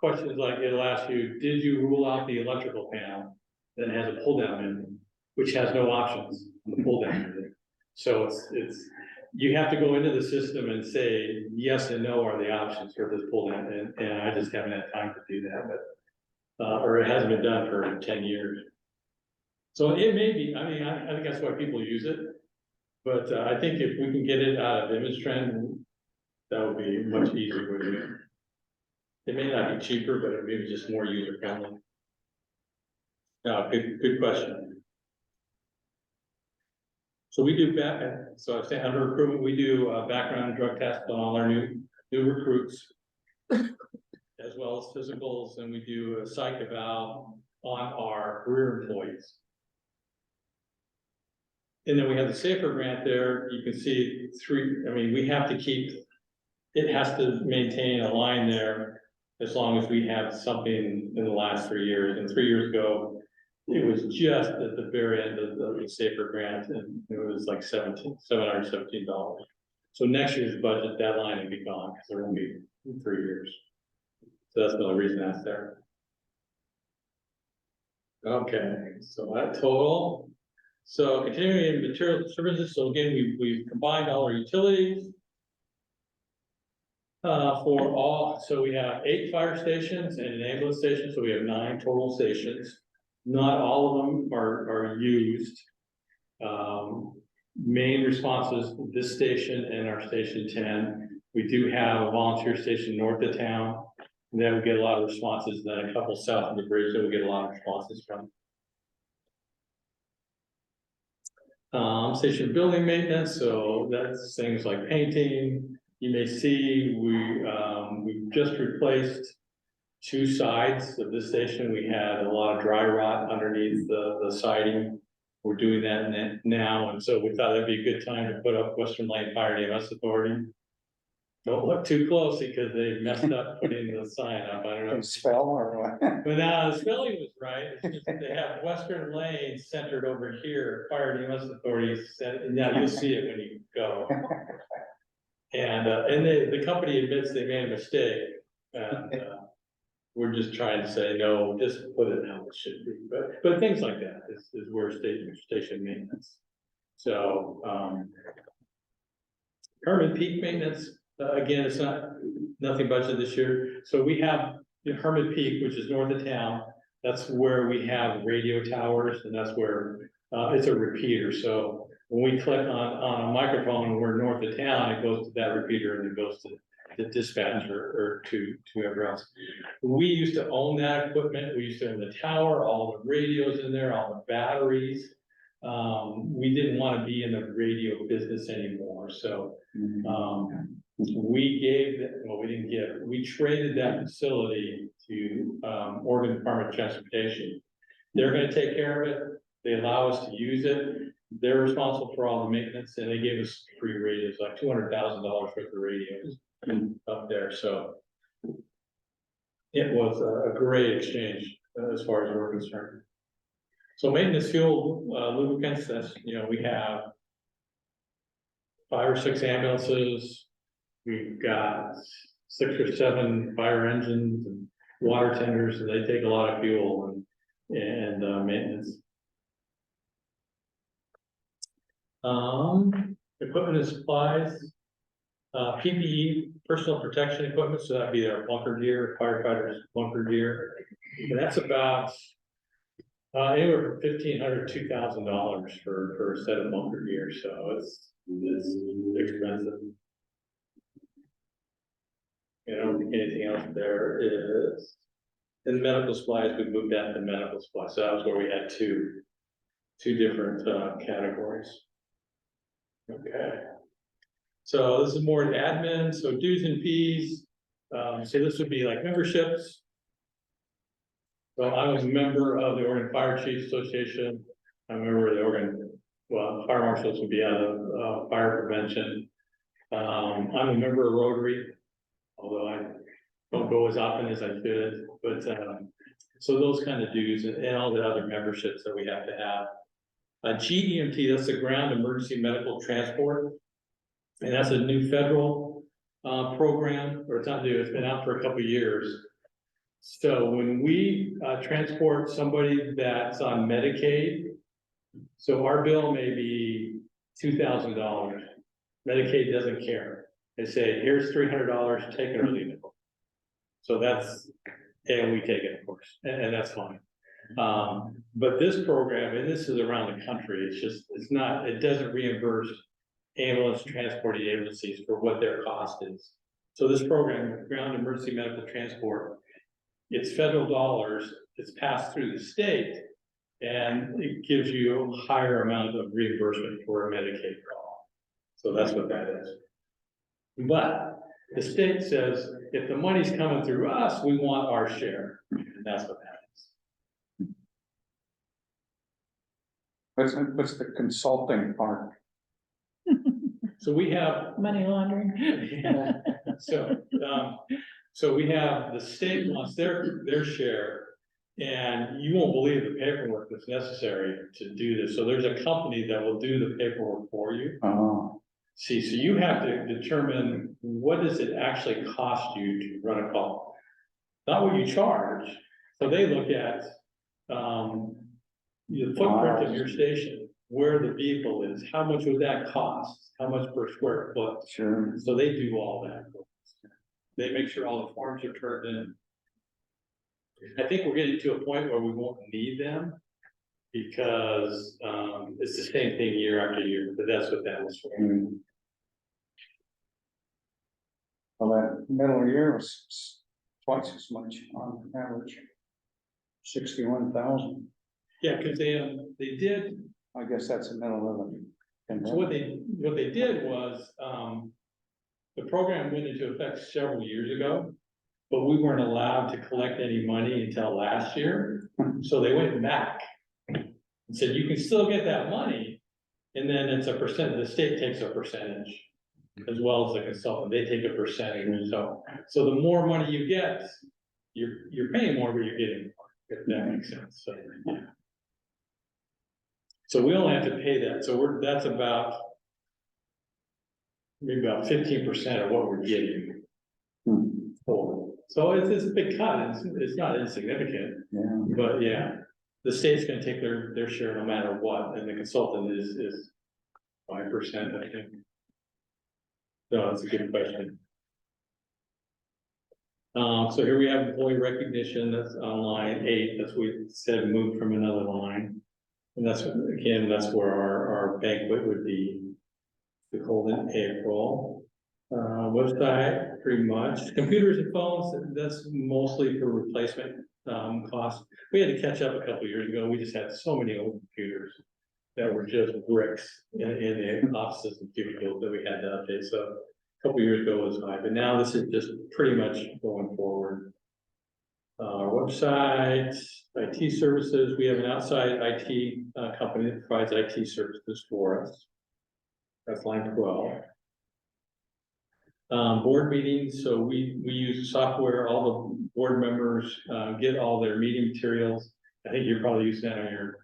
questions like it'll ask you, did you rule out the electrical panel? That has a pull down menu, which has no options on the pull down menu. So it's, you have to go into the system and say, yes and no are the options for this pull down, and I just haven't had time to do that, but. Or it hasn't been done for 10 years. So it may be, I mean, I think that's why people use it. But I think if we can get it out of image trend, that would be a much easier way to do it. It may not be cheaper, but it may be just more user friendly. Good question. So we do so I say under recruitment, we do background and drug tests on all our new recruits. As well as physicals, and we do a psych eval on our career employees. And then we have the SAFER grant there. You can see 3, I mean, we have to keep, it has to maintain a line there as long as we have something in the last 3 years. And 3 years ago, it was just at the very end of the SAFER grant, and it was like $717. So next year's budget, that line will be gone because there won't be 3 years. So that's another reason that's there. Okay, so that total. So continuing in material services, so again, we've combined all our utilities. For all, so we have 8 fire stations and an ambulance station, so we have 9 total stations. Not all of them are used. Main responses, this station and our station 10. We do have a volunteer station north of town. And then we get a lot of responses, then a couple south of the bridge that we get a lot of responses from. Station building maintenance, so that's things like painting. You may see we've just replaced 2 sides of this station. We had a lot of dry rot underneath the siding. We're doing that now, and so we thought that'd be a good time to put up Western Lane Fire EMS Authority. Don't look too closely because they messed up putting the sign up. I don't know. Spell or what? But now the spelling was right. It's just they have Western Lane centered over here, Fire EMS Authority, and now you'll see it when you go. And the company admits they made a mistake. And we're just trying to say, no, just put it how it should be. But things like that is where station maintenance. So Herman Peak maintenance. Again, it's nothing budgeted this year. So we have Hermit Peak, which is north of town. That's where we have radio towers, and that's where it's a repeater. So when we click on a microphone, we're north of town, it goes to that repeater and it goes to the dispatcher or to whoever else. We used to own that equipment. We used to own the tower, all the radios in there, all the batteries. We didn't want to be in the radio business anymore. So we traded that facility to Oregon Department of Transportation. They're going to take care of it. They allow us to use it. They're responsible for all the maintenance, and they gave us free radios, like $200,000 worth of radios up there. So it was a great exchange as far as we're concerned. So maintenance fuel, lubricants, that's, we have 5 or 6 ambulances. We've got 6 or 7 fire engines and water tenders, and they take a lot of fuel and maintenance. Equipment and supplies, PPE, personal protection equipment, so that'd be our bunker gear, firefighters bunker gear. And that's about anywhere from $1,500 to $2,000 for a set of bunker gear, so it's expensive. I don't think anything else there is. In medical supplies, we moved that to medical supplies, so that was where we had two different categories. Okay. So this is more admin, so dues and fees. So this would be like memberships. So I was a member of the Oregon Fire Chiefs Association. I'm a member of the Oregon, well, fire marshals would be out of fire prevention. I'm a member of Rotary, although I don't go as often as I should, but so those kind of dues and all the other memberships that we have to have. GEMT, that's the Ground Emergency Medical Transport. And that's a new federal program, or it's not new, it's been out for a couple of years. So when we transport somebody that's on Medicaid, so our bill may be $2,000. Medicaid doesn't care. They say, here's $300, take it or leave it. So that's, and we take it, of course, and that's fine. But this program, and this is around the country, it's not, it doesn't reimburse ambulance transporting agencies for what their cost is. So this program, Ground Emergency Medical Transport, it's federal dollars, it's passed through the state, and it gives you a higher amount of reimbursement for a Medicaid call. So that's what that is. But the state says, if the money's coming through us, we want our share, and that's what that is. What's the consulting part? So we have, Money laundering. so we have, the state wants their share, and you won't believe the paperwork that's necessary to do this. So there's a company that will do the paperwork for you. Oh, See, so you have to determine what does it actually cost you to run a call, not what you charge. So they look at the footprint of your station, where the vehicle is, how much would that cost, how much per square foot. sure. So they do all that. They make sure all the forms are turned in. I think we're getting to a point where we won't need them because it's the same thing year after year, but that's what that was for. Mm. Well, that middle year was twice as much on average. 61,000. Yeah, because they did, I guess that's the middle of it. so what they did was, the program went into effect several years ago, but we weren't allowed to collect any money until last year. So they went back and said, you can still get that money. And then it's a percent, the state takes a percentage as well as the consultant, they take a percentage. So the more money you get, you're paying more, but you're getting more, if that makes sense. So, yeah. So we only have to pay that. So that's about maybe about 15% of what we're getting. Total. So it's a big cut. It's not insignificant, Yeah. but yeah, the state's gonna take their share no matter what, and the consultant is 5%, I think. No, that's a good question. So here we have employee recognition, that's on line 8, that's what we said moved from another line. And that's, again, that's where our banquet would be. We hold in April. Website, pretty much. Computers and phones, that's mostly for replacement costs. We had to catch up a couple years ago. We just had so many old computers that were just bricks in the offices and cubicles that we had to update. So a couple years ago it was high, but now this is just pretty much going forward. Our website, IT services, we have an outside IT company that provides IT services for us. That's line 12. Board meetings, so we use software, all the board members get all their meeting materials. I think you're probably using that on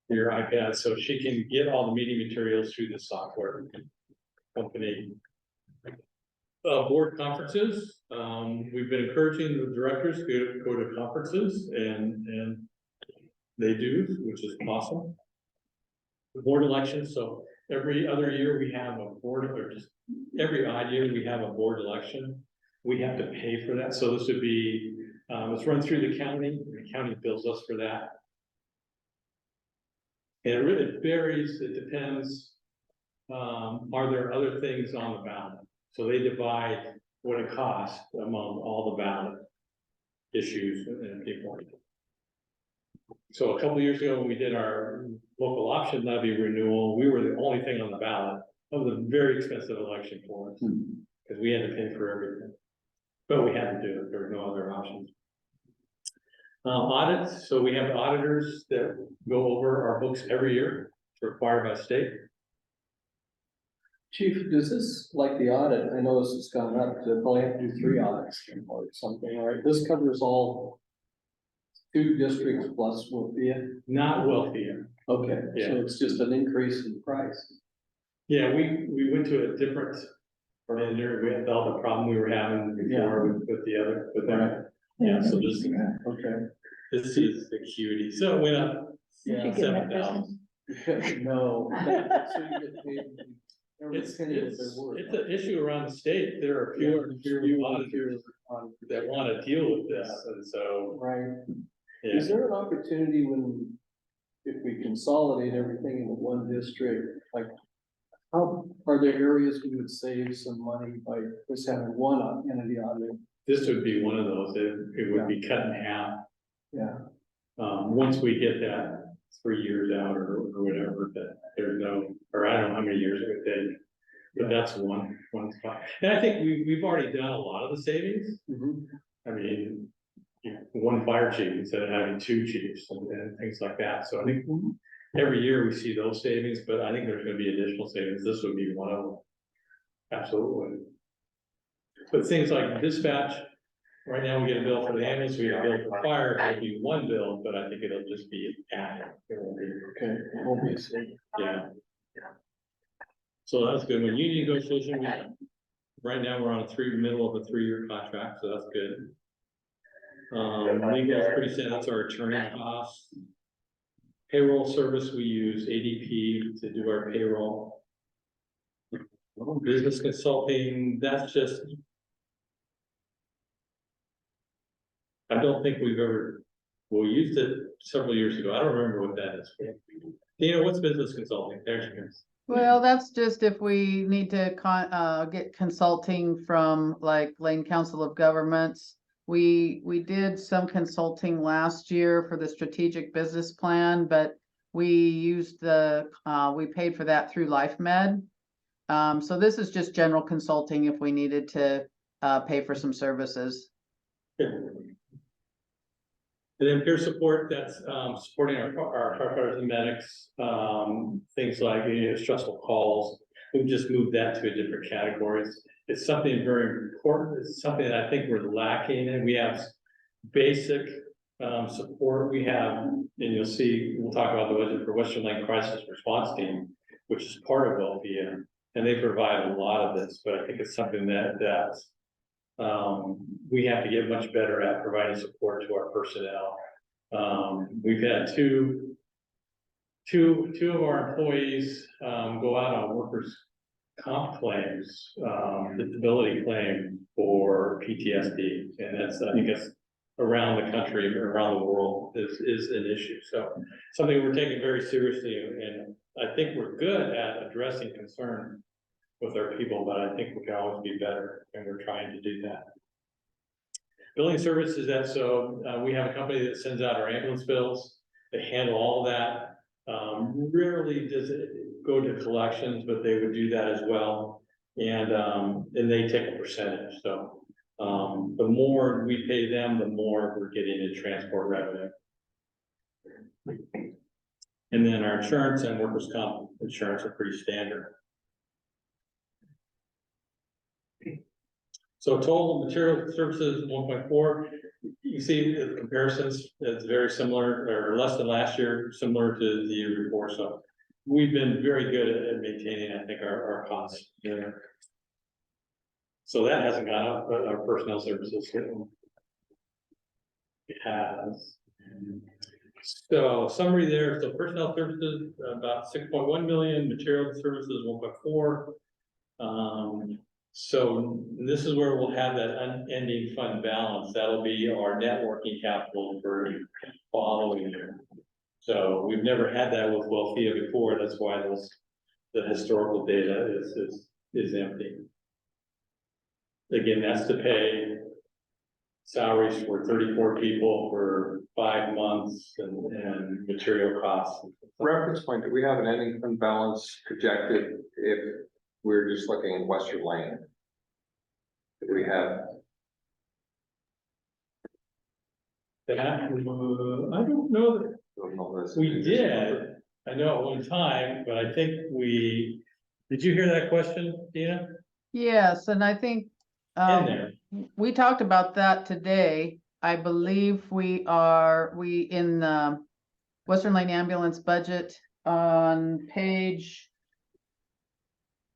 your iPad, so she can get all the meeting materials through the software company. Board conferences, we've been encouraging the directors to go to conferences and they do, which is awesome. Board elections, so every other year we have a board, or just every odd year we have a board election. We have to pay for that, so this would be, it's run through the county bills us for that. And it really varies, it depends, are there other things on the ballot? So they divide what it costs among all the ballot issues and people. So a couple of years ago, when we did our local option levy renewal, we were the only thing on the ballot. That was a very expensive election for us, because we had to pay for everything. But we had to do it, there were no other options. Audits, so we have auditors that go over our books every year, it's required by state. Chief, does this, like the audit, I know this has gone up to probably have to do 3 audits or something, right? This covers all 2 districts plus Wilphia? Not wealthier. Okay, Yeah. so it's just an increase in price. Yeah, we went to a different vendor, we had all the problem we were having before with the other, with that. Yeah, so Okay. this is the acuity, so it went up You should get in that 7,000. business. No. So you get paid every It's penny that they're worth. an issue around the state, there are few auditors that want to deal with this, and so, Right. yeah. Is there an opportunity when, if we consolidate everything into one district, like, how, are there areas we would save some money by just having one entity auditing? This would be one of those, it would be cut in half, Yeah, once we get that 3 years out or whatever, that there's no, or I don't know how many years it would take. But that's one spot, and I think we've already done a lot of the savings. I mean, one fire chief instead of having 2 chiefs and things like that, so I think every year we see those savings, but I think there's gonna be additional savings, this would be one of them. Absolutely. But things like dispatch, right now we get a bill for the ambulance, we get a bill for fire, it'll be one bill, but I think it'll just be added. It won't be, okay, obviously. yeah. So that's good, when union negotiation, right now we're on middle of a 3-year contract, so that's good. Legal is pretty set, that's our attorney costs. Payroll service, we use ADP to do our payroll. Business consulting, that's just. I don't think we've ever, we used it several years ago, I don't remember what that is. What's business consulting? There she goes. Well, that's just if we need to get consulting from like Lane Council of Governments. We did some consulting last year for the strategic business plan, but we used we paid for that through LifeMed. So this is just general consulting if we needed to pay for some services. And then peer support, that's supporting our firefighters and medics, things like stressful calls. We've just moved that to a different categories. It's something very important. It's something that I think we're lacking in. We have basic support. We have, and you'll see, we'll talk about the budget for Western Lane Crisis Response Team, which is part of LPN, and they provide a lot of this. But I think it's something that we have to get much better at providing support to our personnel. We've had two of our employees go out on workers' comp claims, disability claim for PTSD, and that's, I think it's around the country, around the world is an issue. So something we're taking very seriously, and I think we're good at addressing concern with our people, but I think we can always be better, and we're trying to do that. Billing services, we have a company that sends out our ambulance bills. They handle all of that. Rarely does it go to collections, but they would do that as well. And they take a percentage. So the more we pay them, the more we're getting in transport revenue. And then our insurance and workers' comp insurance are pretty standard. So total material services 1.4. You see the comparisons, it's very similar or less than last year, similar to the year before. So we've been very good at maintaining, I think, our costs there. So that hasn't gone up, but our personnel services. It has. So summary there, so personnel services, about 6.1 million, material services, 1.4. So this is where we'll have that unending fund balance. That'll be our net working capital for following year. So we've never had that with Welfia before. That's why the historical data is empty. Again, that's to pay salaries for 34 people for 5 months and material costs. Reference point, do we have an ending fund balance projected if we're just looking at Western Lane? Do we have, That, I don't know that don't know this. we did. I know at one time, but I think did you hear that question, Dina? Yes, and I think, In there. we talked about that today. I believe we in the Western Lane ambulance budget on page,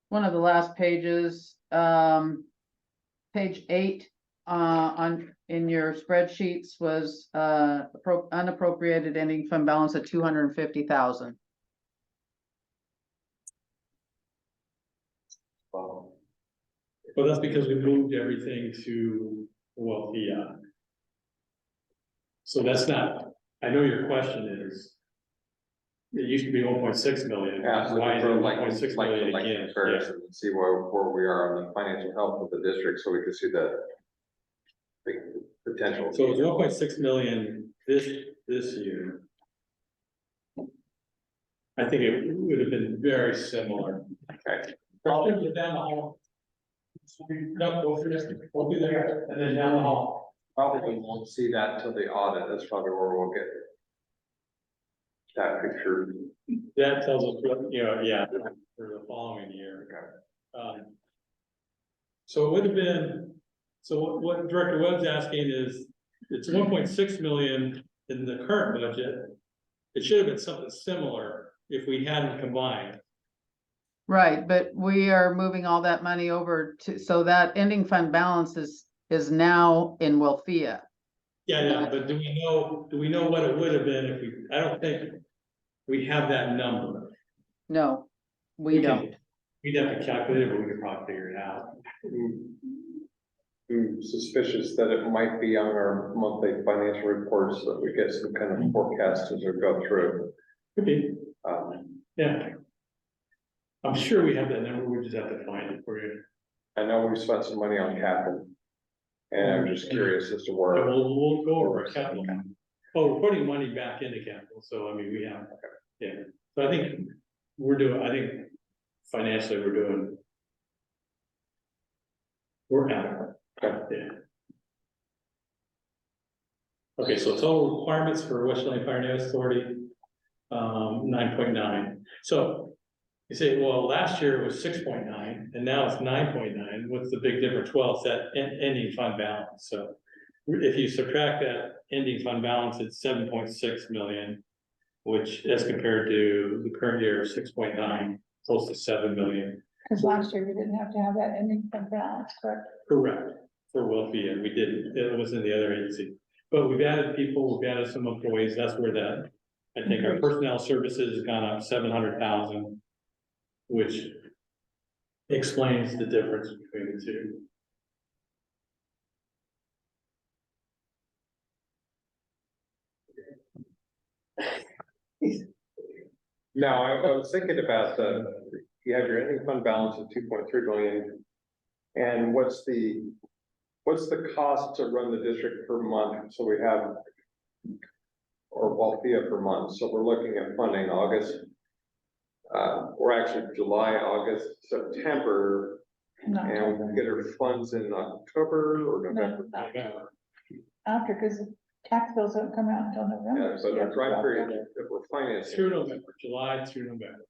one of the last pages, page 8, in your spreadsheets was, unappropriated ending fund balance at 250,000. Well, that's because we moved everything to Welfia. So that's not, I know your question is, it used to be 1.6 million. Yeah, so Why is it for 1.6 million like again? comparison, and see where we are on the financial health of the district, so we can see the potential. So it's 1.6 million this year. I think it would have been very similar. Okay. I'll get down the hall. No, go through this, go through there, and then down the hall. Probably won't see that until the audit, that's probably where we'll get that picture. That tells us, yeah, for the following year. So it would have been, so what Director Webb's asking is, it's 1.6 million in the current budget. It should have been something similar if we hadn't combined. Right, but we are moving all that money over to, so that ending fund balance is now in Welfia. Yeah, but do we know what it would have been if I don't think we have that number. No, we can- don't. We'd have to calculate it, but we could probably figure it out. I'm suspicious that it might be on our monthly financial reports, that we get some kind of forecast as we go through. Could be, Um, yeah. I'm sure we have that number, we just have to find it for you. I know we've spent some money on capital, and I'm just curious as to And where. we'll go over our capital. Oh, we're putting money back into capital, so I mean, we have, yeah. So I think financially, we're adequate. Yeah. Okay, so total requirements for Western Lane Fire and EMS Authority, 9.9. So you say, well, last year it was 6.9 and now it's 9.9. What's the big difference? Well, it's that ending fund balance. So if you subtract that ending fund balance, it's 7.6 million, which as compared to the current year of 6.9, close to 7 million. Because last year we didn't have to have that ending fund balance, correct? Correct. For Welfia, we didn't, it was in the other agency, but we've added people, we've added some employees, that's where that, I think our personnel services has gone up 700,000. Which explains the difference between the two. Now, I was thinking about you have your ending fund balance of 2.3 million. And what's the cost to run the district per month? So we have, or Welfia per month. So we're looking at funding August. Or actually July, August, September, No, and we get our funds in October or November. after, because tax bills don't come out until November. Yeah, so the dry period that we're financing. Through November, July through November.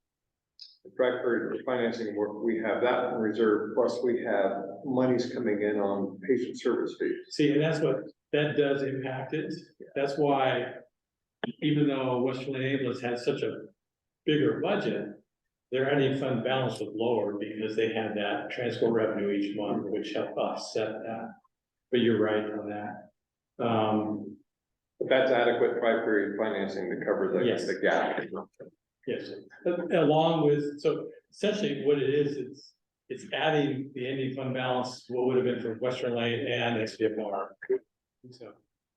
The dry period we're financing, we have that in reserve, plus we have monies coming in on patient service fees. See, and that's what, that does impact it. That's why, even though Western Lane Ambulance had such a bigger budget, their ending fund balance was lower because they had that transport revenue each month, which helped offset that. But you're right on that. But that's adequate 5-period financing to cover Yes. the gap. Yes, along with, so essentially what it is, it's adding the ending fund balance, what would have been for Western Lane and SPFR. So,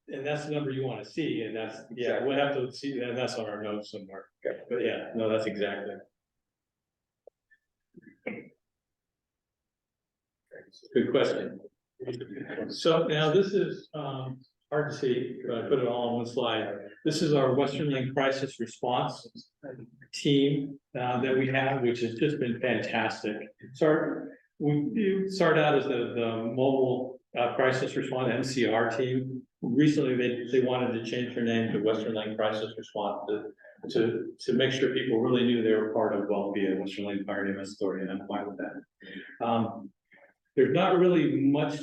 and that's the number you want to see, and that's, yeah, we'll have to see that, that's on our notes somewhere. Okay. But yeah, no, that's exactly. Good question. So now this is, hard to see, but I put it all on one slide. This is our Western Lane crisis response team, that we have, which has just been fantastic. We started out as the mobile, crisis response MCR team. Recently, they wanted to change their name to Western Lane Crisis Response to make sure people really knew they were part of WLAD, Western Lane Fire and EMS Authority, and I'm fine with that. There's not really much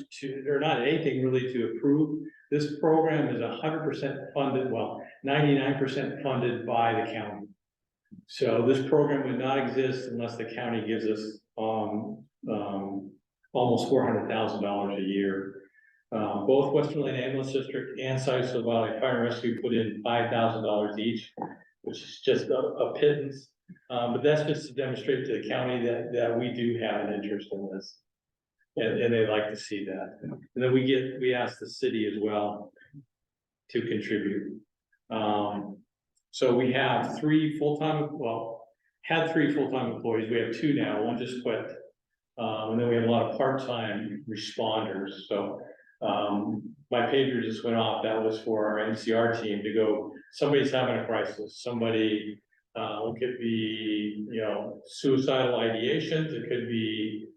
or not anything really to approve. This program is 100% funded, well, 99% funded by the county. So this program would not exist unless the county gives us, almost $400,000 a year. Both Western Lane Ambulance District and Sisal Valley Fire and Rescue put in $5,000 each, which is just a pittance. But that's just to demonstrate to the county that we do have an interest in this. And they like to see that. And then we ask the city as well to contribute. So we have had 3 full-time employees. We have 2 now, one just quit. And then we have a lot of part-time responders. So my pager just went off. That was for our NCR team to go, somebody's having a crisis, somebody, it could be, suicidal ideations. It could be,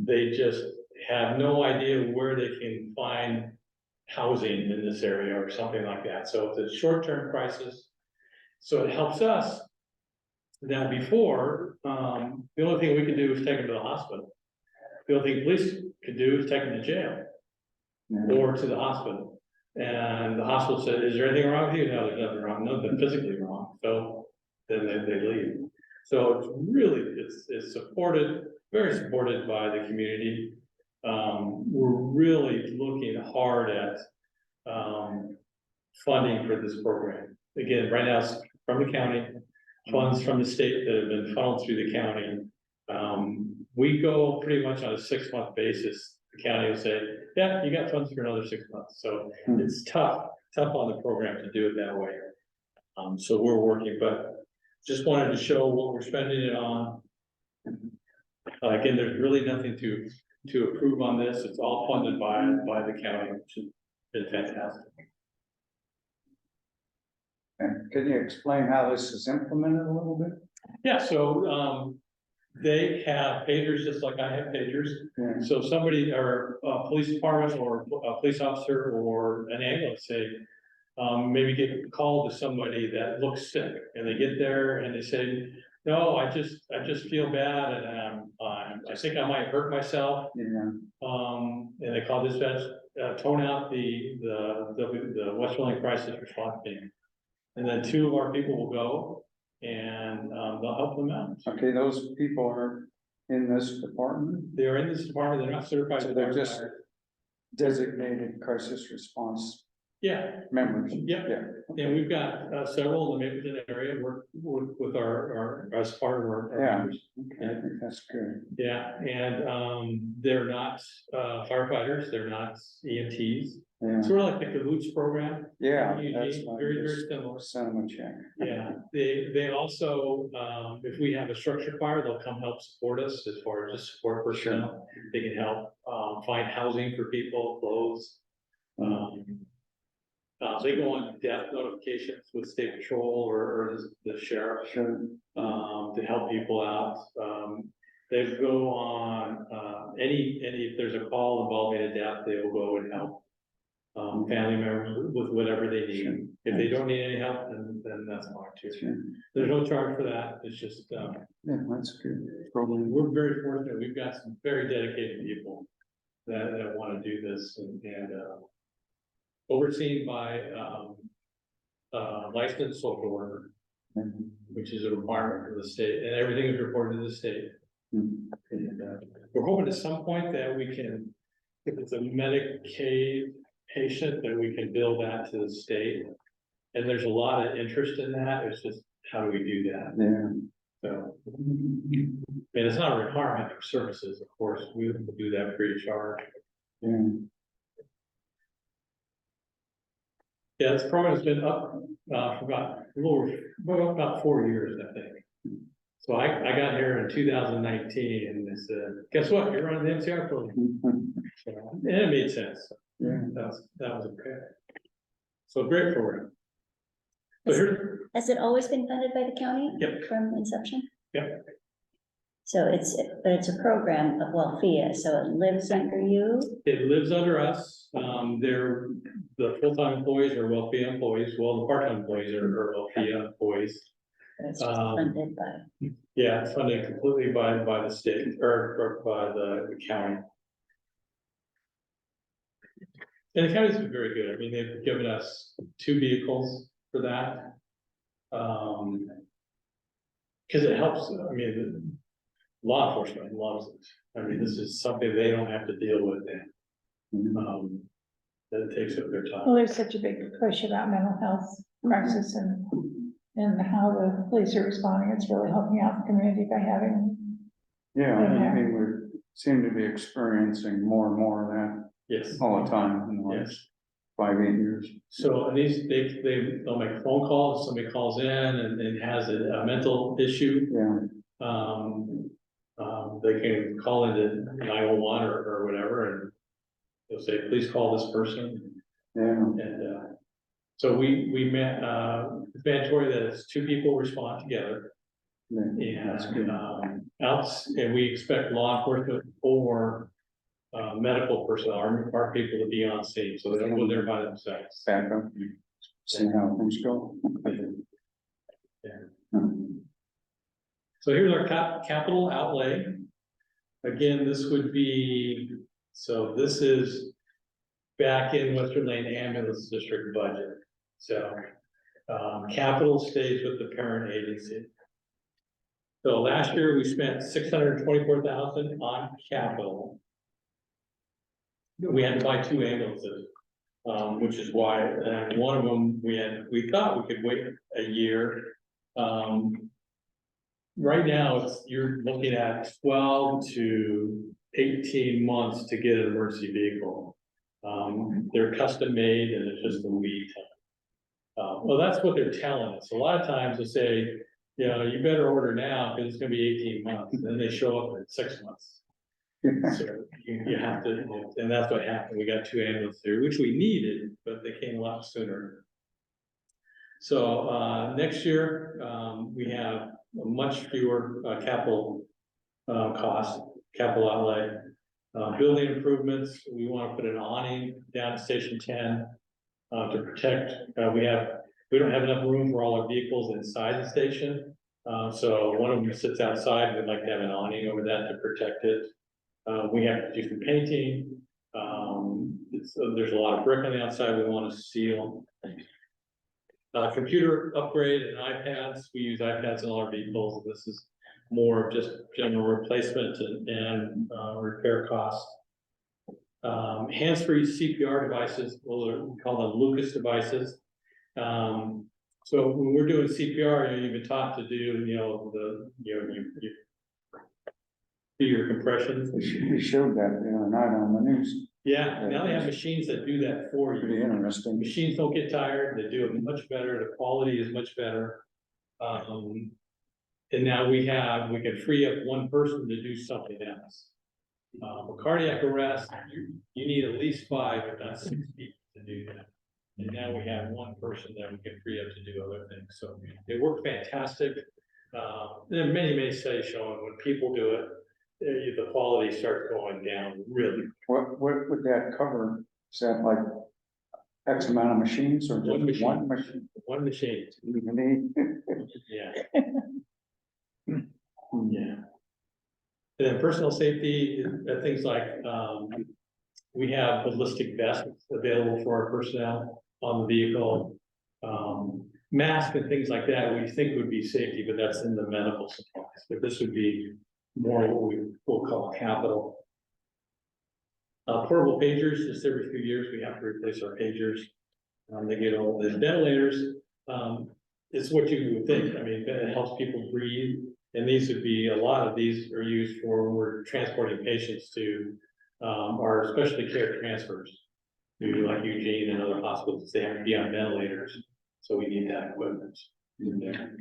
they just have no idea where they can find housing in this area or something like that. So it's a short-term crisis. So it helps us. Now before, the only thing we could do is take them to the hospital. The only thing police could do is take them to jail or to the hospital. And the hospital said, is there anything wrong with you? No, there's nothing wrong, nothing physically wrong. So then they leave. So it's really, it's supported, very supported by the community. We're really looking hard at funding for this program. Again, right now it's from the county, funds from the state that have been funneled through the county. We go pretty much on a 6-month basis. The county will say, yeah, you got funds for another 6 months. So it's tough on the program to do it that way. So we're working, but just wanted to show what we're spending it on. Again, there's really nothing to approve on this. It's all funded by the county, which has been fantastic. And can you explain how this is implemented a little bit? Yeah, so they have pagers just like I have pagers. Yeah. So somebody or a police department or a police officer or an ambulance say, maybe get called to somebody that looks sick, and they get there and they say, no, I just feel bad and I think I might hurt myself. Yeah. And they call dispatch, tone out the Western Lane Crisis Response team. And then 2 of our people will go and they'll help them out. Okay, those people are in this department, They're in this department, they're not certified. so they're just designated crisis response Yeah, members. yeah. Yeah. And we've got several in the Mapleton area work with our as part of our Yeah. members. Okay, I think that's good. Yeah, and they're not firefighters, they're not EMTs. Yeah, Sort of like the cahoots program. yeah, Eugene, that's why very, I very just similar. sent them a check. Yeah, they also, if we have a structure fire, they'll come help support us as far as the support personnel. They can help find housing for people, clothes. They go on death notifications with state patrol or the sheriff. Sure. To help people out. They go on, if there's a call involving a death, they will go and help. Family members with whatever they need. Sure. If they don't need any help, then that's fine too. Sure. There's no charge for that. It's just, Yeah, that's good. Program. we're very fortunate. We've got some very dedicated people that want to do this and overseen by licensed social worker. which is a requirement for the state, and everything is reported to the state. Mhm. And, we're hoping at some point that we can, if it's a Medicaid patient, that we can bill that to the state. And there's a lot of interest in that, it's just, how do we do that? Yeah. So, and it's not a requirement for services, of course, we would do that free of charge. Yeah. Yeah, this program's been up, for about, a little, well, about 4 years, I think. So I got here in 2019 and they said, guess what, you're running the MCR program. So, and it made sense. Yeah. That was okay. So great program. So here, Has it always been funded by the county? Yep. From inception? Yep. So but it's a program of WLAD, so it lives under you? it lives under us, the full-time employees are WLAD employees, well, the part-time employees are WLAD employees. It's just Um, funded by, Yeah, it's funded completely by the state or by the county. And the county's been very good. I mean, they've given us 2 vehicles for that. Cause it helps, I mean, the law enforcement loves it. I mean, this is something they don't have to deal with and, that it takes up their Well, time. there's such a big push about mental health crisis and how the police are responding. It's really helping out the community by having. Yeah, I Yeah. mean, we seem to be experiencing more and more of that Yes, all the time in the yes. last 5-8 years. So and they'll make a phone call, if somebody calls in and has a mental issue. Yeah, They can call into 911 or whatever, and they'll say, please call this person. yeah, And, so we met, it's mandatory that it's 2 people respond together. yeah, that's good. And, and we expect law enforcement or, medical personnel, our people to be on scene, so they don't go there by themselves. Back up, see how things go. Yeah. So here's our capital outlay. Again, this would be, so this is back in Western Lane Ambulance District budget. So, capital stays with the parent agency. So last year we spent $624,000 on capital. We had to buy 2 ambulances, which is why, and one of them, we thought we could wait a year. Right now, you're looking at 12 to 18 months to get an emergency vehicle. They're custom made and it's just a lead time. Well, that's what they're telling us. A lot of times they say, you know, you better order now because it's gonna be 18 months, and then they show up in 6 months. So you have to, and that's what happened. We got 2 ambulances here, which we needed, but they came a lot sooner. So, next year, we have much fewer, capital, costs, capital outlay. Building improvements, we want to put an awning down at Station 10, to protect, we don't have enough room for all our vehicles inside the station. So one of them sits outside, we'd like to have an awning over that to protect it. We have to do some painting. There's a lot of brick on the outside we want to seal. Computer upgrade and iPads, we use iPads in all our vehicles. This is more of just general replacement and repair costs. Hands-free CPR devices, we call them Lucas devices. So when we're doing CPR, you've been taught to do, you do your compressions. We showed that the other night on the news, Yeah, now they have machines that do that for you. pretty interesting. Machines don't get tired, they do it much better, the quality is much better. And now we can free up one person to do something else. For cardiac arrest, you need at least 5, if not 6 people to do that. And now we have one person that we can free up to do other things, so it worked fantastic. There are many studies showing when people do it, the quality starts going down really. What would that cover? Is that like X amount of machines or One just machine. one machine? One machine, Really? yeah. Yeah. And then personal safety, things like, we have ballistic vests available for our personnel on the vehicle. masks and things like that, we think would be safety, but that's in the medical supplies, but this would be more what we will call capital. Portable pagers, just every few years, we have to replace our pagers. They get old, the ventilators, it's what you would think, I mean, it helps people breathe. And these would be, a lot of these are used for when we're transporting patients to, our specialty care transfers. Maybe like Eugene and other hospitals, they have to be on ventilators, so we need that equipment in there.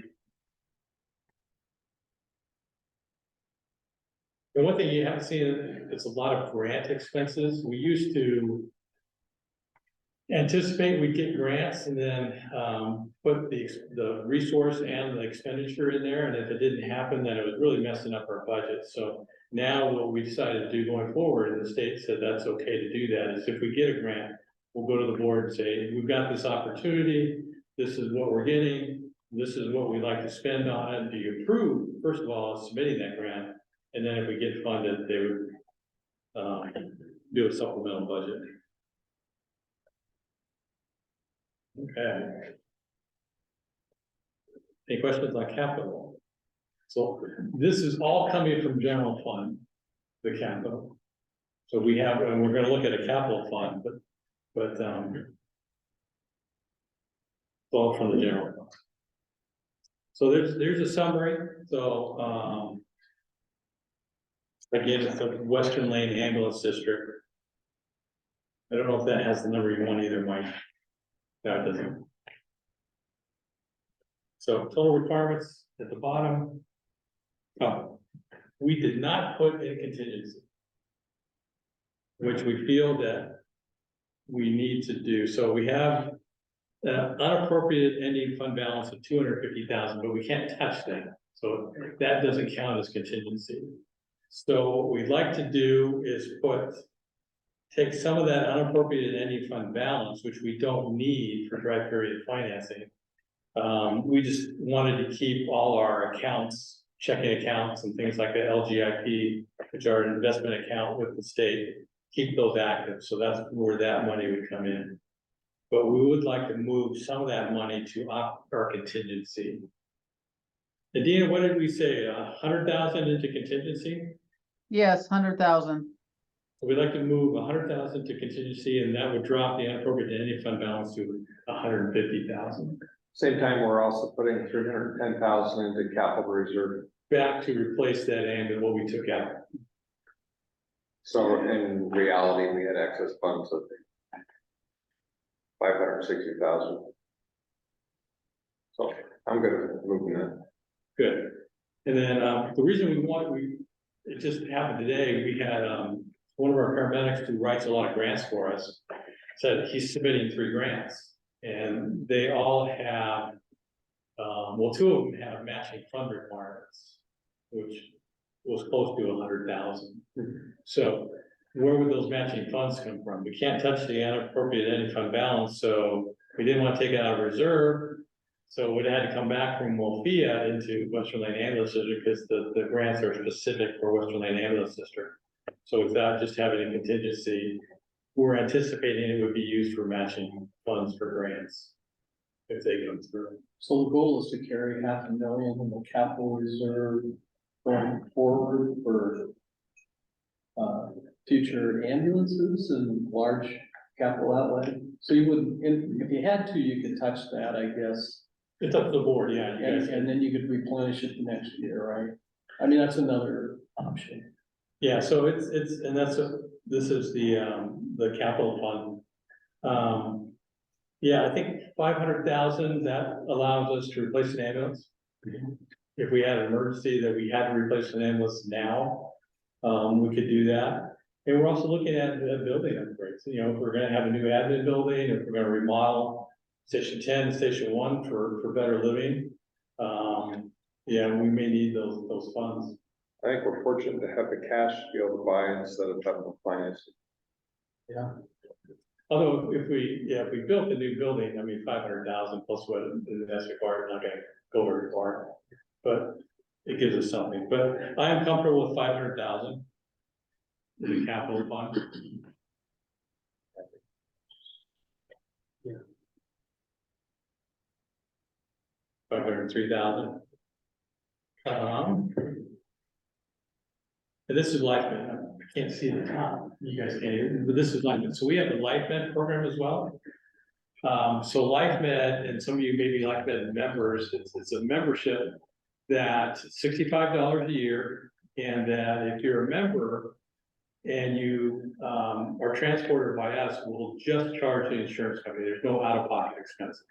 And one thing you haven't seen, it's a lot of grant expenses. We used to anticipate we'd get grants and then put the resource and the expenditure in there. And if it didn't happen, then it was really messing up our budget. So now what we decided to do going forward, and the state said that's okay to do that, is if we get a grant, we'll go to the board and say, we've got this opportunity, this is what we're getting, this is what we'd like to spend on it. Do you approve, first of all, submitting that grant? And then if we get funded, they would do a supplemental budget. Okay. Any questions on capital? So this is all coming from general fund, the capital. So we have, and we're gonna look at a capital fund, but it's all from the general fund. So there's a summary, so again, it's the Western Lane Ambulance District. I don't know if that has the number you want either, Mike. No, it doesn't. So total requirements at the bottom. Oh, we did not put in contingency, which we feel that we need to do. So we have unappropriated ending fund balance of 250,000, but we can't touch that. So that doesn't count as contingency. So what we'd like to do is take some of that unappropriated ending fund balance, which we don't need for dry period financing. We just wanted to keep all our accounts, checking accounts and things like the LGIP, which are an investment account with the state, keep those active. So that's where that money would come in. But we would like to move some of that money to our contingency. Adina, what did we say? 100,000 into contingency? Yes, 100,000. We'd like to move 100,000 to contingency, and that would drop the unappropriated ending fund balance to 150,000. Same time, we're also putting 310,000 into capital reserve. Back to replace that ambulance, what we took out. So in reality, we had excess funds of 560,000. So I'm good at moving that. Good. And then the reason it just happened today, we had one of our paramedics who writes a lot of grants for us, said he's submitting 3 grants. And they all have, well, 2 of them have matching fund requirements, which was close to 100,000. So where would those matching funds come from? We can't touch the unappropriated ending fund balance, so we didn't want to take it out of reserve. So it had to come back from WLAD into Western Lane Ambulance District because the grants are specific for Western Lane Ambulance District. So without just having a contingency, we're anticipating it would be used for matching funds for grants if they come through. So the goal is to carry 500,000 in the capital reserve going forward for future ambulances and large capital outlay. So you wouldn't, if you had to, you could touch that, I guess. It's up to the board, yeah. You guys And then you could replenish it the next year, right? I mean, that's another option. Yeah, so this is the capital fund. Yeah, I think 500,000, that allows us to replace an ambulance. If we had an emergency that we had to replace an ambulance now, we could do that. And we're also looking at building upgrades. You know, if we're gonna have a new admin building, if we're gonna remodel Station 10, Station 1 for better living. Yeah, we may need those funds. I think we're fortunate to have the cash to be able to buy instead of having to finance. Yeah. Although if we built a new building, I mean, 500,000 plus what that's required, not gonna go very far. But it gives us something, but I am comfortable with 500,000. In the capital fund. 503,000. And this is LifeMed, I can't see the top, you guys can't even, but this is LifeMed, so we have the LifeMed program as well. So LifeMed, and some of you may be LifeMed members, it's a membership that's $65 a year, and that if you're a member and you are transported by us, we'll just charge the insurance company, there's no out-of-pocket expenses.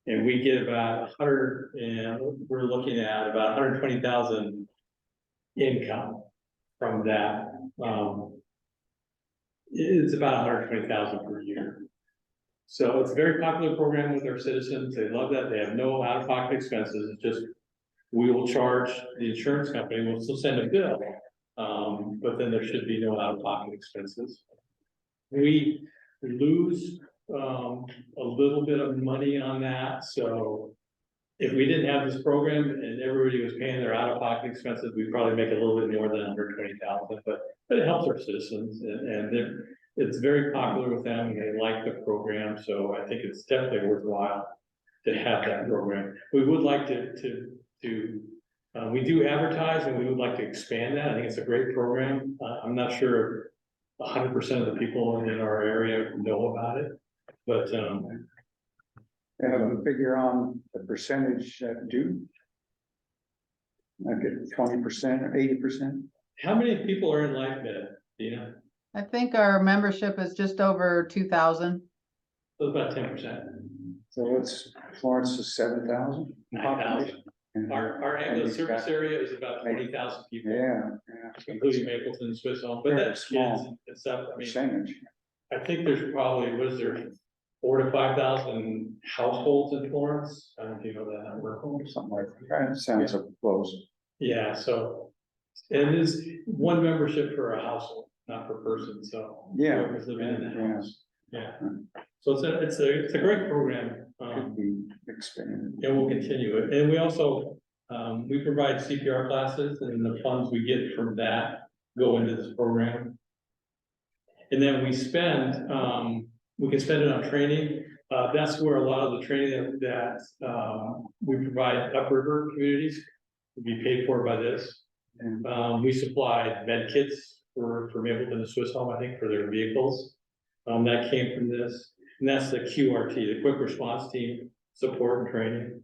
And we get about 100, and we're looking at about 120,000 income from that. It's about 120,000 per year. So it's a very popular program with our citizens. They love that. They have no out-of-pocket expenses. It's just, we will charge the insurance company, we'll still send a bill. But then there should be no out-of-pocket expenses. We lose a little bit of money on that, so if we didn't have this program and everybody was paying their out-of-pocket expenses, we'd probably make a little bit more than 120,000, but it helps our citizens, and it's very popular with them, and they like the program, so I think it's definitely worthwhile to have that program. We would like we do advertise, and we would like to expand that. I think it's a great program. I'm not sure 100% of the people in our area know about it, but Have a figure on the percentage that do? Like at 20% or 80%? how many people are in LifeMed, Dina? I think our membership is just over 2,000. So about 10%, So it's Florence is 7,000. 9,000. Our ambulance service area is about 20,000 people, Yeah, including Mapleton, Swiss Home, but Very that's small. kids and stuff. I mean, percentage. I think there's probably, was there 4,000 to 5,000 households in Florence? I don't know if you know that number. Something like that. It sounds close. Yeah, so it is one membership for a household, not per person, so. Yeah. Whoever's living in the Yeah. house, yeah. So it's a great program, Could be expanded. and we'll continue it. And we also, we provide CPR classes, and the funds we get from that go into this program. And then we can spend it on training. That's where a lot of the training that we provide upriver communities will be paid for by this. And We supply med kits for Mapleton and Swiss Home, I think, for their vehicles. That came from this, and that's the QRT, the Quick Response Team Support and Training.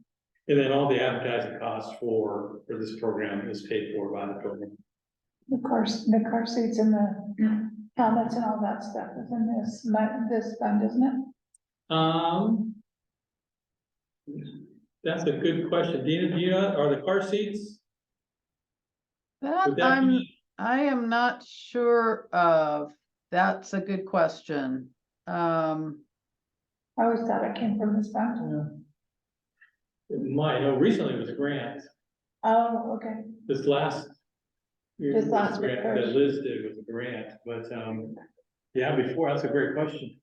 And then all the advertising costs for this program is paid for by the program. The car seats and the helmets and all that stuff is in this fund, isn't it? That's a good question. Dina, are the car seats? That Would that be- I am not sure of. That's a good question. I always thought it came from this fund. It might, no, recently it was a grant. Oh, okay. This last. year, This was last a grant year. that Liz did was a grant, but, yeah, before, that's a great question.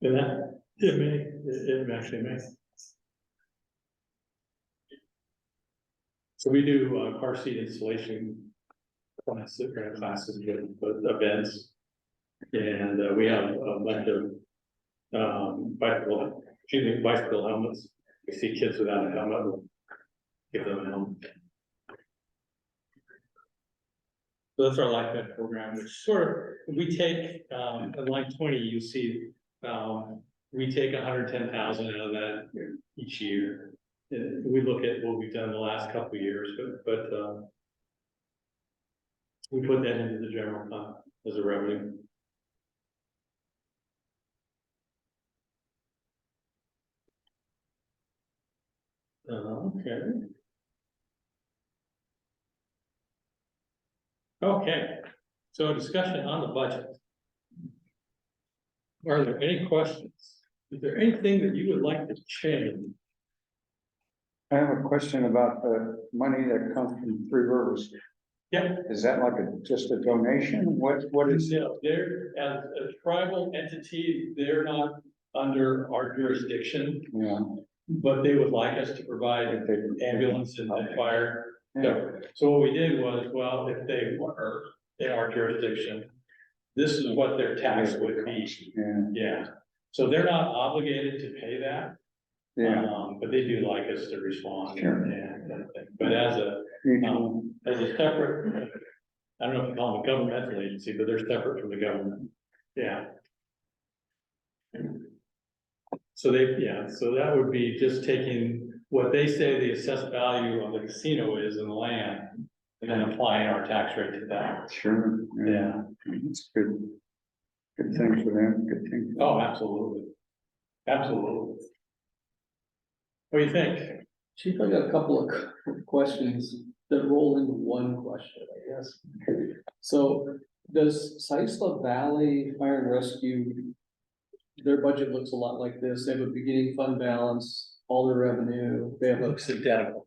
And that, it actually may. So we do, car seat installation classes, with events. And, we have a bunch of, bicycle helmets. We see kids without a helmet, we'll give them a helmet. So that's our Life Ed program, which sort of, we take, in line 20, you see, we take 110,000 out of that each year. We look at what we've done the last couple of years, but we put that into the general fund as a revenue. Okay. Okay, so a discussion on the budget. Are there any questions? Is there anything that you would like to change? I have a question about the money that comes from Three Rivers. Yeah. Is that like just a donation? What is? No, they're, as a tribal entity, they're not under our jurisdiction, Yeah. but they would like us to provide ambulance and fire. Yeah. So what we did was, well, if they were in our jurisdiction, this is what their tax would be. Yeah. Yeah, so they're not obligated to pay that. Yeah. But they do like us to respond Sure. and, but as a separate, I don't know if you call them a governmental agency, but they're separate from the government. Yeah. So so that would be just taking what they say the assessed value of the casino is in the land, and then applying our tax rate to that. Sure. Yeah. It's good. Good thing for them, good thing. Oh, absolutely. Absolutely. What do you think? Chief, I got a couple of questions that roll into one question, I guess. So does Sisley Valley Fire and Rescue, their budget looks a lot like this. They have a beginning fund balance, all their revenue, they have a Looks identical.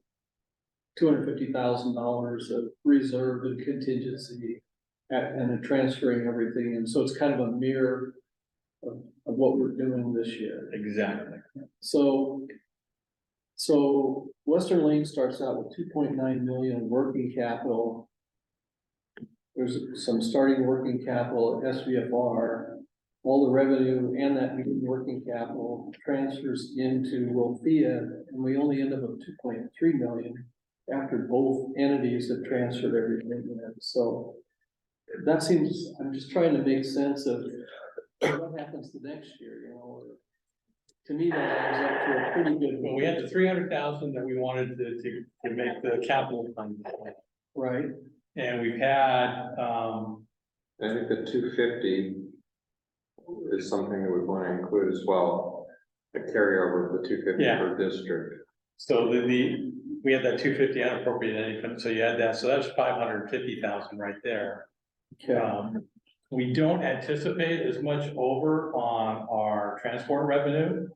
$250,000 of reserve and contingency and transferring everything. And so it's kind of a mirror of what we're doing this year. Exactly. So Western Lane starts out with 2.9 million in working capital. There's some starting working capital at SVFR. All the revenue and that working capital transfers into Wolfia, and we only end up with 2.3 million after both entities have transferred everything in. So that seems, I'm just trying to make sense of what happens the next year, you know. To me, that adds up to a pretty good. Well, we had the 300,000 that we wanted to make the capital fund. Right, And we've had, I think the 250 is something that we want to include as well, the carryover of the 250 Yeah. per district. so we had that 250 unappropriated anything, so you had that, so that's 550,000 right there. okay, We don't anticipate as much over on our transport revenue.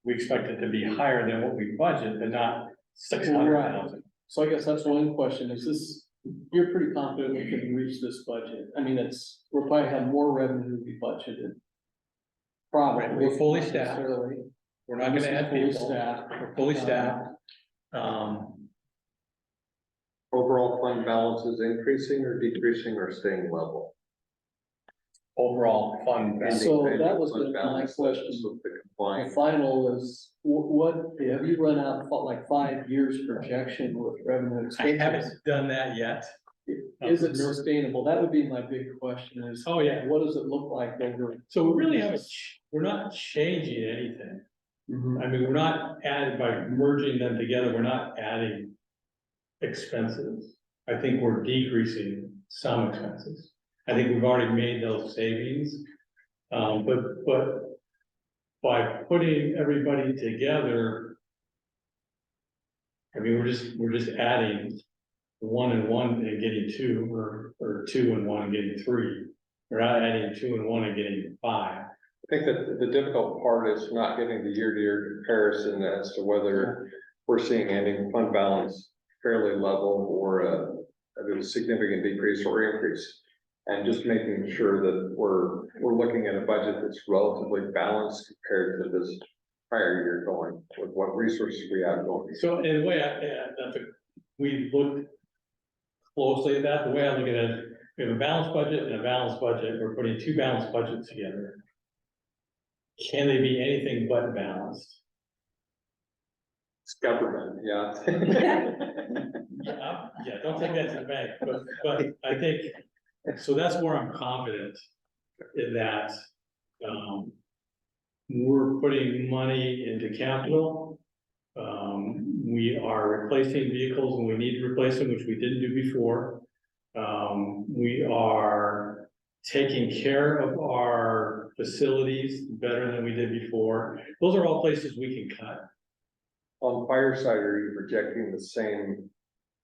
We expect it to be higher than what we budget, but not 600,000. so I guess that's one question, is this, you're pretty confident we can reach this budget? I mean, we'll probably have more revenue than we budgeted. Probably. We're fully not staffed. necessarily. We're not gonna add Fully people, staffed. we're fully staffed. Overall fund balance is increasing or decreasing or staying level? Overall fund. balance. So that was Fund my balance, question. that's what the The compliance. final is, what, have you run out like 5 years projection with revenue I expenses? haven't done that yet. Is it sustainable? That would be my big question is. Oh, yeah. What does it look like over? So we really haven't, we're not changing anything. Mhm. I mean, we're not adding, by merging them together, we're not adding expenses. I think we're decreasing some expenses. I think we've already made those savings. But by putting everybody together, I mean, we're just adding 1 and 1 and getting 2, or 2 and 1 and getting 3. We're not adding 2 and 1 and getting 5. I think that the difficult part is not getting the year-to-year comparison as to whether we're seeing ending fund balance fairly level or a significant decrease or increase. And just making sure that we're looking at a budget that's relatively balanced compared to this prior year going, with what resources we have going. So in a way, we looked closely at that. The way I look at it, we have a balanced budget and a balanced budget. We're putting 2 balanced budgets together. Can they be anything but balanced? It's government, yeah. Yeah, don't take that to the bank, but I think, so that's where I'm confident in that. We're putting money into capital. We are replacing vehicles when we need to replace them, which we didn't do before. We are taking care of our facilities better than we did before. Those are all places we can cut. On fire side, are you projecting the same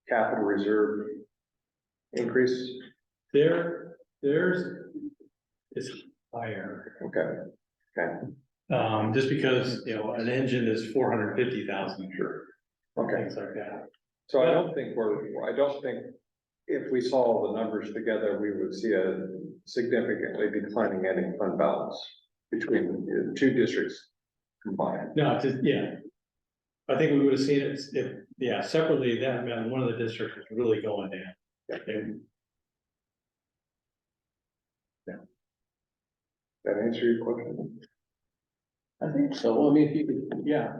capital reserve increase? Theirs is higher. Okay, Just because, you know, an engine is 450,000. Sure. okay. Things like that. So I don't think if we saw all the numbers together, we would see a significantly declining ending fund balance between the 2 districts combined. No, just, yeah. I think we would have seen it if, separately, that meant one of the districts was really going down. And That answer your question? I think so. I mean, if you could, yeah,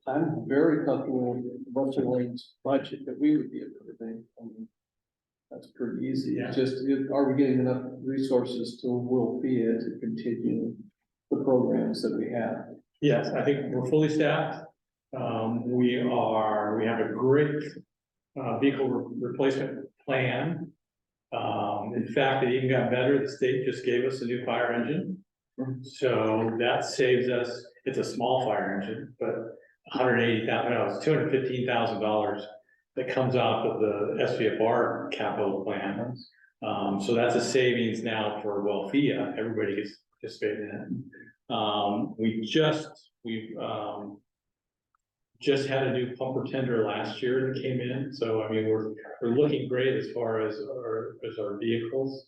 I'm very comfortable with Western Lane's budget that we would be approving. I mean, that's pretty easy. Yeah. It's just, are we getting enough resources to WLAD to continue the programs that we have? Yes, I think we're fully staffed. We have a great, vehicle replacement plan. In fact, it even got better. The state just gave us a new fire engine. So that saves us, it's a small fire engine, but it's $215,000 that comes off of the SVFR capital plan. So that's a savings now for WellFIA. Everybody gets participated in it. We've just had a new pumper tender last year that came in. So, I mean, we're looking great as far as our vehicles.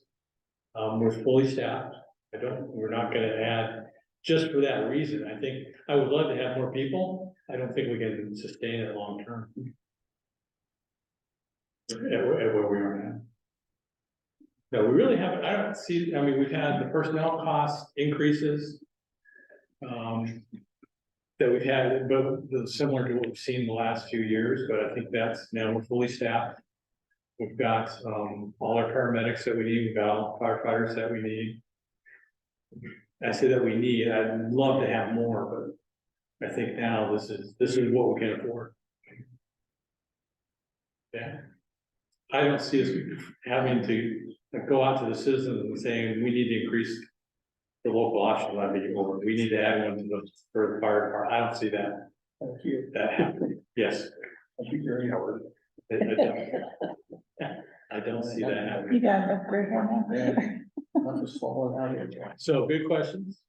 We're fully staffed. We're not gonna add just for that reason. I think I would love to have more people. I don't think we can sustain it long term. At where we are now. No, we really haven't, I don't see, I mean, we've had the personnel cost increases. That we've had, but similar to what we've seen in the last few years, but I think that's now we're fully staffed. We've got, all our paramedics that we need, we've got all firefighters that we need. I say that we need, I'd love to have more, but I think now this is what we can afford. Yeah. I don't see us having to go out to the citizens and saying, we need to increase the local option levy, or we need to add one to for the fire department. I don't see that. Thank you. That happening. Yes. Thank you, Gary Howard. I don't see that You happening. got a great one now. I'm just falling out here. So good questions.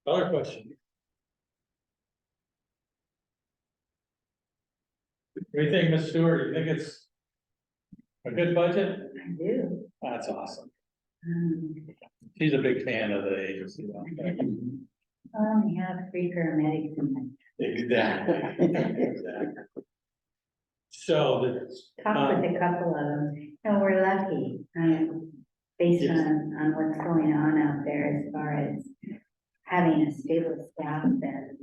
Other questions? What do you think, Ms. Stewart? You think it's a good budget? I do. That's awesome. She's a big fan of the agency. I only have 3 paramedics in my. Exactly. Exactly. So Talked with a couple of them, and we're lucky, based Yes. on what's going on out there as far as having a stable staff. That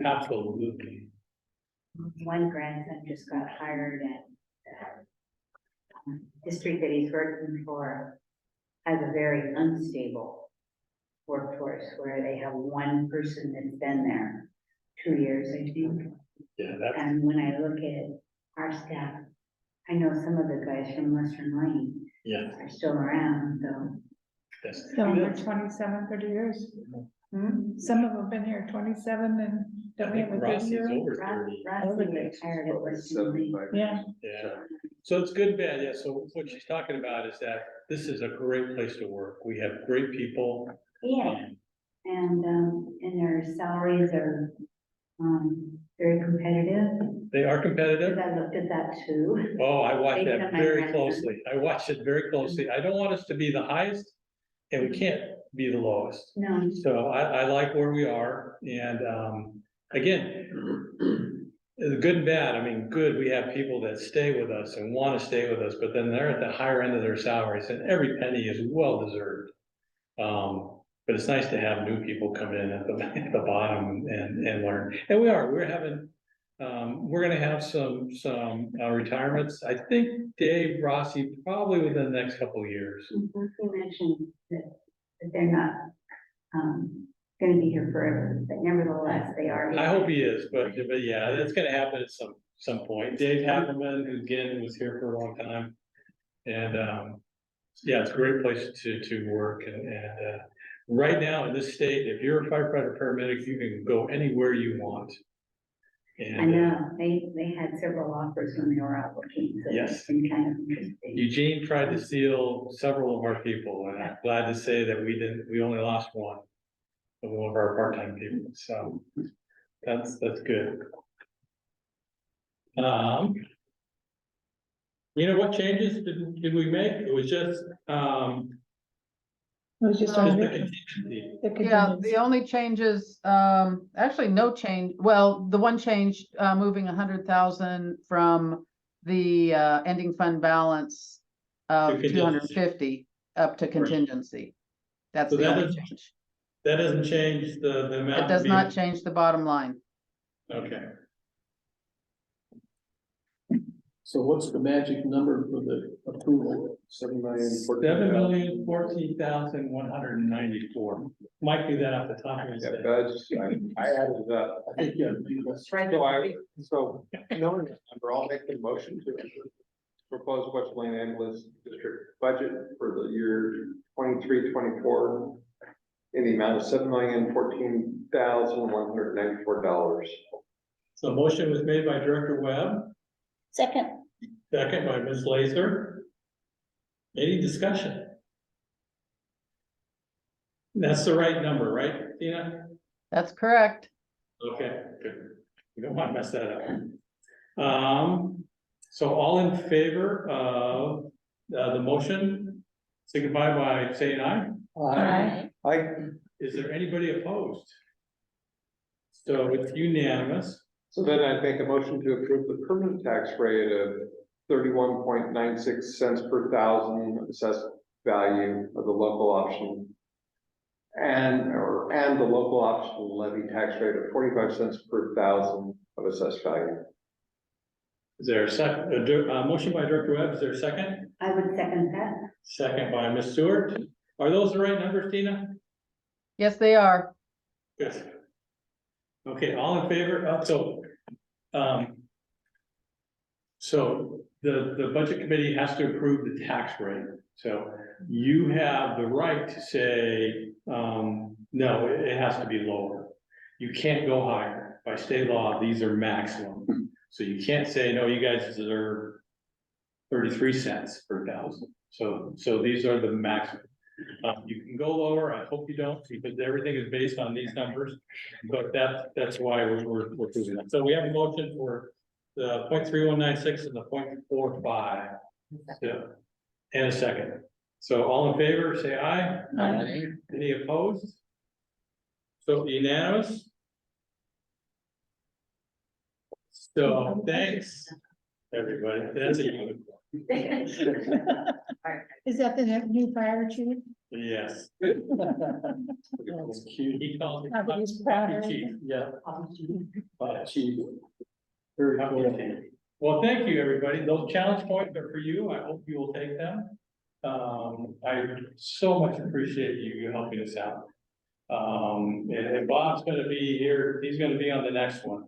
absolutely. one grandson just got hired at district that he's working for has a very unstable workforce where they have one person that's been there 2 years, I think. Yeah, that's And when I look at our staff, I know some of the guys from Western Lane yeah. are still around, so. That's Some are 27, 30 years. Some of them have been here 27 and I don't we think have a Ross 30 is year? over 30. Rossi retired at Western Lane. Yeah. Yeah. So it's good and bad. Yeah. So what she's talking about is that this is a great place to work. We have great people. Yeah, and their salaries are, very competitive. They are competitive. Because I looked at that too. Oh, I watch Based that on my very grandson. closely. I watch it very closely. I don't want us to be the highest and we can't be the lowest. No, So I like where we are. And, again, the good and bad, I mean, good, we have people that stay with us and want to stay with us, but then they're at the higher end of their salaries and every penny is well deserved. But it's nice to have new people come in at the bottom and learn. And we're having, we're gonna have some retirements. I think Dave Rossi probably within the next couple of years. he mentioned that they're not, gonna be here forever, but nevertheless, they are. I hope he is, but yeah, that's gonna happen at some point. Dave Hackelman, who again was here for a long time. And, yeah, it's a great place to work and right now in this state, if you're a firefighter paramedic, you can go anywhere you want. And, I know, they had several offers when they were out looking, so Yes. it's been kind of interesting. Eugene tried to steal several of our people, and I'm glad to say that we only lost one of our part-time people, so that's good. You know what changes did we make? It was just, It was just just on the the contingency. Yeah, contingency. the only changes, actually no change, well, the one change, moving 100,000 from the ending fund balance of To contingency. 250 up to contingency. That's So the that only doesn't- change. That doesn't change the amount. It does being- not change the bottom line. Okay, So what's the magic number for the approval? 7,014,194. Might do that off the top of his Yeah, head. that's, I added it up. I think, yeah, that's So knowing this number, I'll make the motion to propose West Lane Ambulance District budget for the year 23-24 in the amount of $7,014,194. So motion was made by Director Webb, Second, second by Ms. Laser. Any discussion? That's the right number, right, Tina? That's correct. Okay, good. We don't want to mess that up. So all in favor of the motion, signify by saying aye. Aye. Is there anybody opposed? So it's unanimous. So then I'd make a motion to approve the permanent tax rate of 31.96 cents per thousand assessed value of the local option. And the local option levy tax rate of 45 cents per thousand of assessed value. Is there a second, motion by Director Webb, is there a second? I would second that. Second by Ms. Stewart. Are those the right numbers, Tina? Yes, they are. Good. Okay, all in favor, so the budget committee has to approve the tax rate. So you have the right to say, no, it has to be lower. You can't go higher. By state law, these are maximum. So you can't say, no, you guys deserve 33 cents per thousand. So these are the maximum. You can go lower. I hope you don't, because everything is based on these numbers. But that's why we're doing that. So we have a motion for the 0.3196 and the 0.45. Yeah. And a second. So all in favor, say aye. Aye. Any opposed? So unanimous. So thanks, everybody. That's a unicorn. Is that the new fire chief? Yes. That's cute. He calls me. Oh, he's proud. Chief. Yeah. Chief. Very cool. Well, thank you, everybody. Those challenge points are for you. I hope you will take them. I so much appreciate you helping us out. And Bob's gonna be here. He's gonna be on the next one.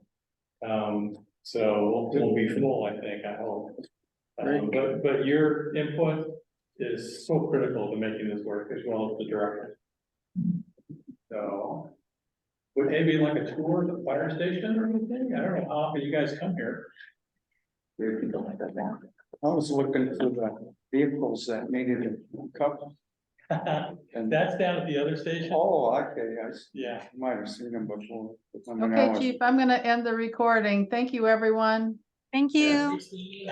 So we'll be full, I think, I hope. But your input is so critical to making this work, as well as the director. So would maybe like a tour of the fire station or anything? I don't know how often you guys come here. I was looking for the vehicles that needed a couple. And That's down at the other station. oh, okay, Yeah. might have seen them before. I mean, I Okay, was- Chief, I'm gonna end the recording. Thank you, everyone. Thank you.